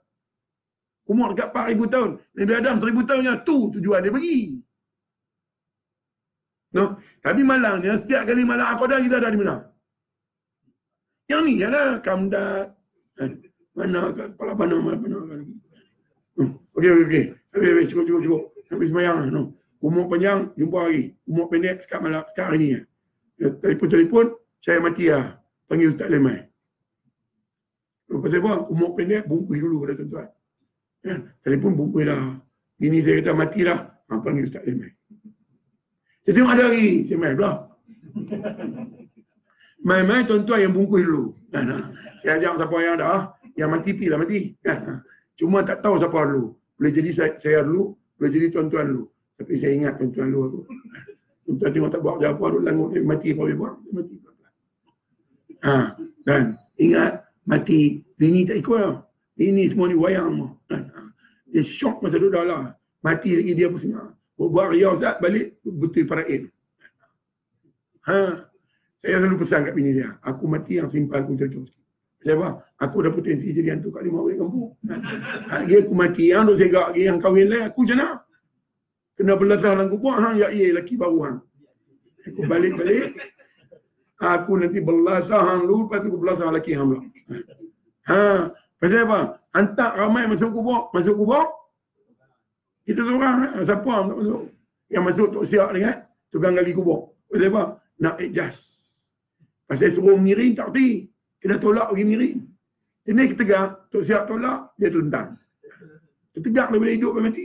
Umur dekat 4,000 tahun. Nabi Adam 1,000 tahunnya. Tu tujuan dia bagi. No? Tapi malangnya, setiap kali malam Al-Qadar kita ada di mana? Yang ni lah. Kamdat. Mana kepala mana lagi. Okey. Habis, cukup. Habis semayang. No. Umur panjang, jumpa lagi. Umur pendek, sekarang hari ni. Telefon, saya mati lah. Panggil Ustaz Lemai. Pasal apa? Umur pendek, bungkus dulu pada tuan-tuan. Telefon bungkus dah. Bini saya kata mati dah. Panggil Ustaz Lemai. Saya tengok ada lagi. Saya main pula. Main-main tuan-tuan yang bungkus dulu. Saya ajak siapa yang dah. Yang mati, pergi lah mati. Cuma tak tahu siapa dulu. Boleh jadi saya dulu. Boleh jadi tuan-tuan dulu. Tapi saya ingat tuan-tuan dulu aku. Tuan-tuan tengok tak buat apa dulu. Langut mati apa dia buat. Mati. Dan ingat mati. Bini tak ikut lah. Ini semua ni wayang. Dia syok masa duduk lah. Mati lagi dia pun senang. Buat riyah Ustaz balik. Betul paraid. Saya selalu pesan kat bini dia. Aku mati yang simpan aku cocok sikit. Sebab aku dah potensi jadi hantu kat 5 orang kampung. Lagi aku mati. Yang duk segak lagi. Yang kahwin lain. Aku macam mana? Kena belasah dalam kubur. Lelaki baru. Aku balik. Aku nanti belasah hang dulu. Lepas tu aku belasah lelaki hang pula. Pasal apa? Hantar ramai masuk kubur. Kita seorang. Siapa tak masuk? Yang masuk Tok Siak dengan tukang gali kubur. Pasal apa? Nak adjust. Pasal suruh miring tak reti. Kena tolak pergi miring. Ini kita tegak. Tok Siak tolak, dia telentang. Dia tegak daripada hidup sampai mati.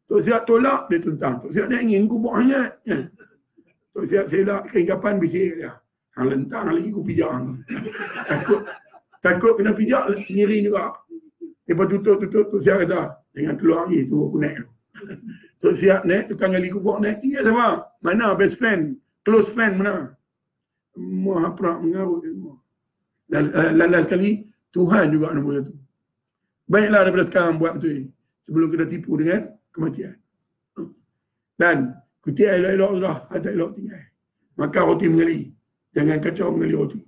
Tok Siak tolak, dia telentang. Tok Siak dia ingin kubur hangat. Tok Siak selak keingkapan bisik dia. Hang lentang lagi aku pijak. Takut kena pijak, miring juga. Lepas tutup, Tok Siak kata, dengan keluar lagi, tu aku naik. Tok Siak naik, tukang gali kubur naik. Tinggal siapa? Mana best friend? Close friend mana? Semua haprak mengarut semua. Lalas sekali, Tuhan juga nombor satu. Baiklah daripada sekarang buat betul. Sebelum kita tipu dengan kematian. Dan kutiak elok-elok sudah, ada elok tinggal. Maka roti mengali. Jangan kacau mengali roti.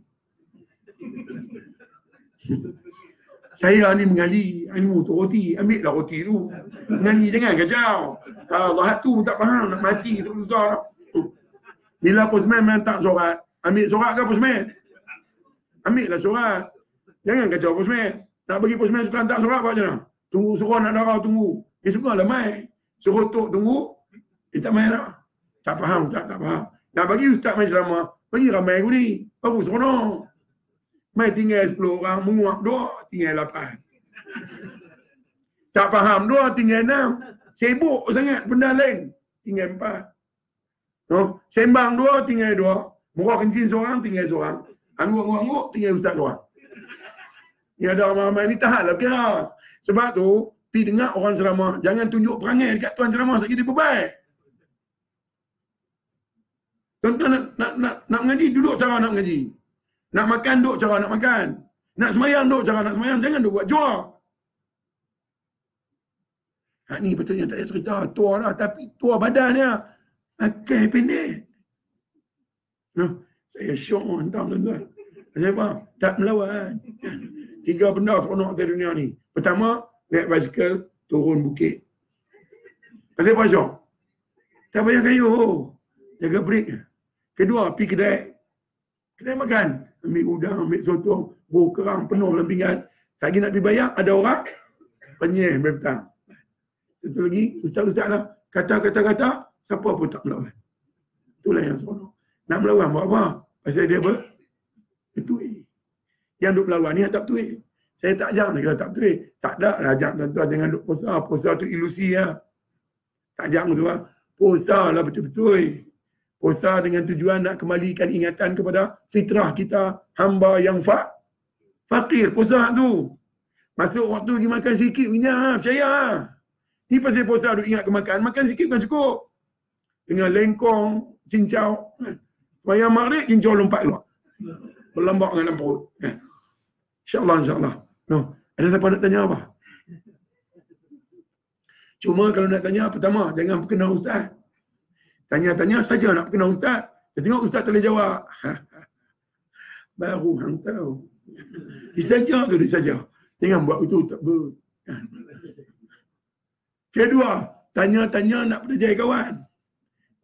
Saya ni mengali ilmu tu roti. Ambil lah roti tu. Mengali jangan kacau. Allah tu tak faham. Nak mati susah. Bila postman memang tak surat. Ambil surat ke postman? Ambil lah surat. Jangan kacau postman. Nak bagi postman suka hantar surat buat macam mana? Tunggu suruh nak darah tunggu. Dia suka lah main. Suruh tok tunggu. Dia tak main lah. Tak faham ustaz, tak faham. Nak bagi ustaz main selama. Bagi ramai aku ni. Baru seronok. Mai tinggal 10 orang, menguap 2, tinggal 8. Tak faham 2, tinggal 6. Sibuk sangat benda lain, tinggal 4. No? Sembang 2, tinggal 2. Murah kencing seorang, tinggal seorang. Angguk-angguk, tinggal ustaz seorang. Ni ada ramai-ramai ni tahanlah kira. Sebab tu, pergi dengar orang ceramah. Jangan tunjuk perangai dekat tuan ceramah sekali dia bebaik. Tuan-tuan nak mengaji, duduk cara nak mengaji. Nak makan, duduk cara nak makan. Nak semayang, duduk cara nak semayang. Jangan duduk buat jual. Hak ni betulnya tak payah cerita. Tua lah. Tapi tua badan dia. Pakai pendek. No, saya syok hentam tuan-tuan. Saya faham. Tak melawan. 3 benda seronok di dunia ni. Pertama, naik basikal, turun bukit. Pasal apa syok? Tak payah kayu. Jaga break. Kedua, pergi kedai. Kedai makan. Ambil udang, ambil sotong, buah kerang penuh dalam pinggan. Tak lagi nak pergi bayar, ada orang penyih sampai petang. Satu lagi, ustaz-ustaz lah. Kata-kata, siapa pun tak melawan. Itulah yang seronok. Nak melawan buat apa? Pasal dia betul. Yang duk melawan ni yang tak betul. Saya tak ajak nak kata tak betul. Tak ada lah ajak tuan-tuan jangan duk puasa. Puasa tu ilusi lah. Tak ajak tu lah. Puasa lah betul-betul. Puasa dengan tujuan nak kembalikan ingatan kepada fitrah kita. Hamba yang fakir. Puasa tu. Masuk waktu pergi makan sikit. Percaya lah. Ni pasal puasa duk ingat ke makan. Makan sikit bukan cukup. Dengan lengkong, cincau. Bayang maghrib, cincau lompat keluar. Berlambak dengan perut. InsyaAllah. No. Ada siapa nak tanya apa? Cuma kalau nak tanya, pertama, jangan perkenal ustaz. Tanya-tanya saja nak perkenal ustaz. Dia tengok ustaz tak boleh jawab. Baru hang tahu. Disaja tu disaja. Jangan buat itu tak ber. Kedua, tanya-tanya nak percaya kawan.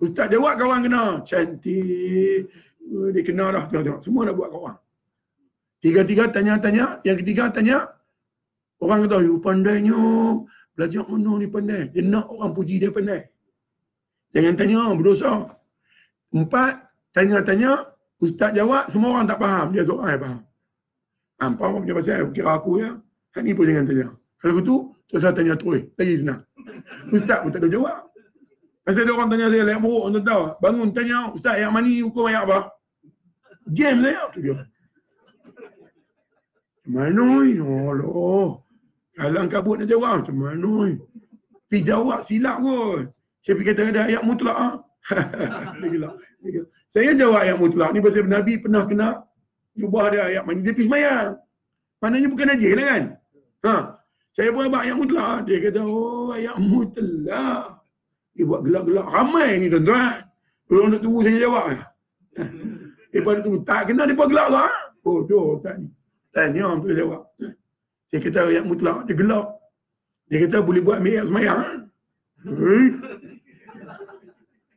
Ustaz jawab kawan kena. Cantik. Dia kena dah. Tengok. Semua nak buat kawan. Tiga-tiga tanya-tanya. Yang ketiga tanya. Orang kata, pandainya. Belajar mana ni pandai. Dia nak orang puji dia pandai. Jangan tanya, berdosa. 4, tanya-tanya. Ustaz jawab, semua orang tak faham. Dia seorang yang faham. Apa punya pasal? Kira aku ya. Hal ni pun jangan tanya. Kalau begitu, terus saya tanya terus. Lagi senang. Ustaz pun tak ada jawab. Pasal ada orang tanya saya, layak buruk, tuan tahu. Bangun tanya, ustaz yang mani hukum ayat apa? Jam saya, tu dia. Macam mana ni? Allah. Kalang kabut nak jawab, macam mana ni? Pergi jawab silap kot. Saya pergi kata ada ayat mutlak. Dia gelap. Saya jawab ayat mutlak. Ni pasal Nabi pernah kena jubah dia ayat mani. Dia pergi semayang. Maknanya bukan najis lah kan? Saya pun abang ayat mutlak. Dia kata, oh ayat mutlak. Dia buat gelak-gelak. Ramai ni tuan-tuan. Orang nak tunggu saya jawab. Daripada tu, tak kena dia buat gelak lah. Oh, doh tak ni. Tanya untuk jawab. Saya kata ayat mutlak. Dia gelak. Dia kata boleh buat ayat semayang.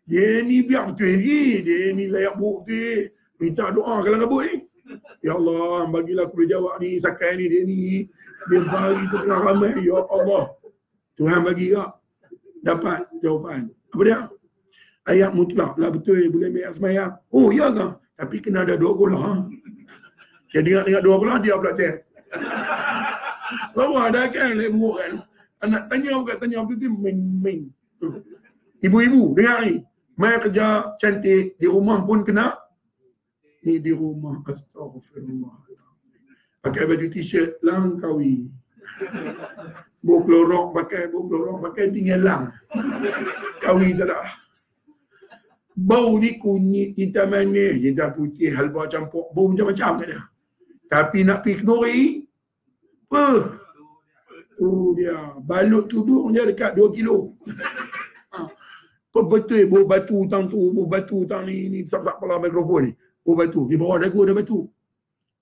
Dia ni biar betul lagi. Dia ni layak buruk betul. Minta doa kalau kabut ni. Ya Allah, bagilah aku boleh jawab ni. Sakai ni, dia ni. Dia bagi tu tengah ramai. Ya Allah. Tuhan bagi tak? Dapat jawapan. Apa dia? Ayat mutlak lah betul. Boleh ambil ayat semayang. Oh, ya ke? Tapi kena ada 2 kolah. Dia dengar 2 kolah, dia pula cek. Lawa ada kan? Dia buruk kan? Anak tanya bukan tanya apa tu? Main. Ibu-ibu, dengar ni. Mai kerja cantik. Di rumah pun kena. Ni di rumah. Astagfirullah. Pakai baju t-shirt Langkawi. Bok lorong pakai tinggal lang. Kawi tak ada. Bau ni kunyit, hitam manis, hitam putih, halwa campur, bau macam-macam tak ada. Tapi nak pergi kenduri, tu dia. Balut tudung dia dekat 2 kilo. Betul bau batu tang tu, bau batu tang ni sak-sak kepala mikrofon ni. Bau batu, di bawah dagu ada batu.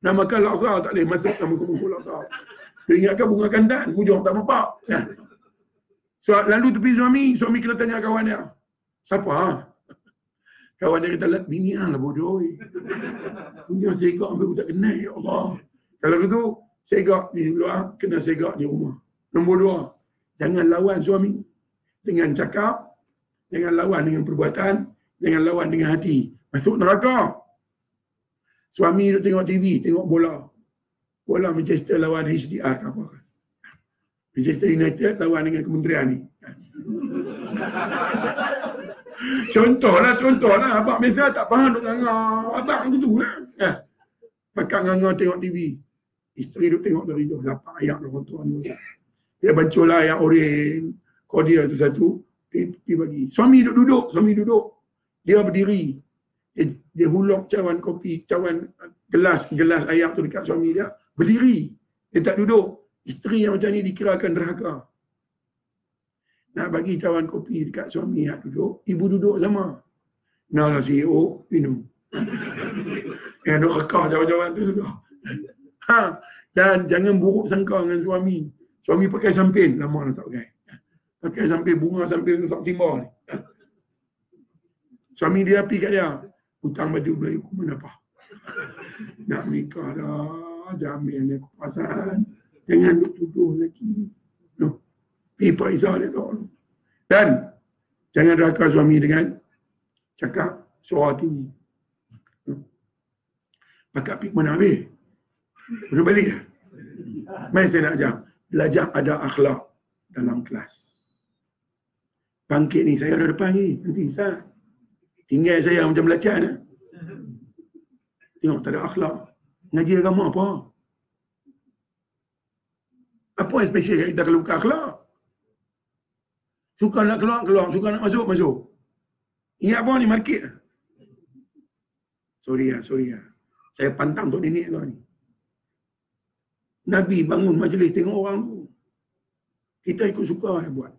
Nak makan laksa tak boleh, masuk dalam muka laksa. Dia ingatkan bunga kandan, hujung tak nampak. So, lalu tepi suami kena tanya kawan dia. Siapa? Kawan dia kata, bini lah bodoh. Punya segak sampai aku tak kenal, ya Allah. Kalau gitu, segak di luar, kena segak di rumah. Nombor 2, jangan lawan suami. Dengan cakap, jangan lawan dengan perbuatan, jangan lawan dengan hati. Masuk neraka. Suami duduk tengok TV, tengok bola. Bola Manchester lawan HDR ke apa. Manchester United lawan dengan kementerian ni. Contohlah. Abang biasa tak faham duk nganga. Abang gitu lah. Makan nganga tengok TV. Isteri duk tengok dari jauh. 8 ayat orang tuan. Dia baca lah ayat oren. Kodia tu satu. Pergi bagi. Suami duduk. Dia berdiri. Dia hulok cawan kopi. Cawan gelas air tu dekat suami dia. Berdiri. Dia tak duduk. Isteri yang macam ni dikirakan derhaka. Nak bagi cawan kopi dekat suami yang duduk. Ibu duduk sama. Nah lah CEO minum. Yang duk rekah cawan-cawan tu sudah. Dan jangan buruk sangka dengan suami. Suami pakai sampin. Lama dah tak pakai. Pakai sampin bunga sampin sak timba ni. Suami dia pergi kat dia. Hutang baju Melayu ku mana apa. Nak nikah dah. Jamin dia kepasan. Jangan duk tuduh lagi. No. Pergi periksa dia dulu. Dan jangan raka suami dengan cakap suara tinggi. No. Pakak pergi mana habis? Boleh balik lah. Mari saya nak ajar. Belajar ada akhlak dalam kelas. Bangkit ni saya ada depan ni. Nanti saya tinggal saya macam belacan. Tengok tak ada akhlak. Ngaji agama apa? Apa yang special kat kita kalau bukan akhlak? Suka nak keluar, suka nak masuk. Ingat apa ni market? Sorry lah. Saya pantang untuk nenek kau ni. Nabi bangun majlis tengok orang tu. Kita ikut suka yang buat.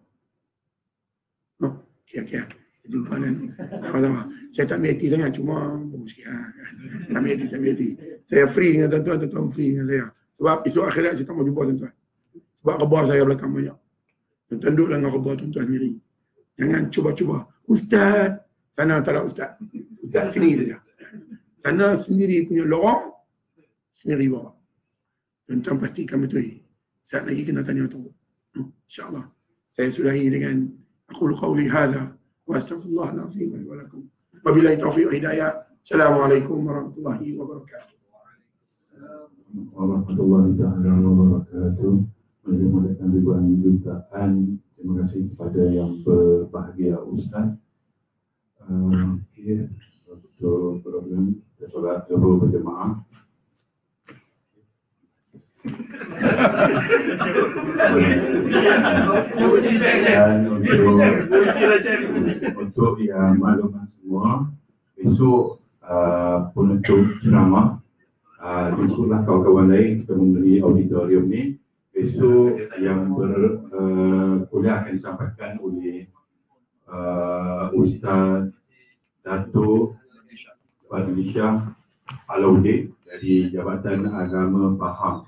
Kira-kira. Jumpa nanti. Sama-sama. Saya tak ambil hati sangat. Cuma bagus sikit lah. Tak ambil hati. Saya free dengan tuan-tuan free dengan saya. Sebab esok akhirat saya tak mau jumpa tuan-tuan. Sebab khabar saya belakang banyak. Tuan-tuan duduklah dengan khabar tuan-tuan sendiri. Jangan cuba-cuba. Ustaz. Sana tak ada ustaz. Ustaz sini saja. Sana sendiri punya lorong. Sendiri bawa. Tuan-tuan pastikan betul. Saat lagi kena tanya tu. InsyaAllah. Saya sudahi dengan aku qauli hadza wa astaghfirullahalazim wa lakum. Wabillahi taufiq wa hidayah. Assalamualaikum warahmatullahi wabarakatuh. Warahmatullahi wabarakatuh. Menggunakan ribuan jutaan. Terima kasih kepada yang berbahagia Ustaz. Betul program kita solat zuhur berjemaah. Dan untuk yang maklumat semua, besok penutup ceramah jemputlah kawan-kawan lain kita memberi auditorium ni. Besok yang berkuliah akan disampaikan oleh Ustaz Datuk Fadli Shah Alauddin dari Jabatan Agama Pahang.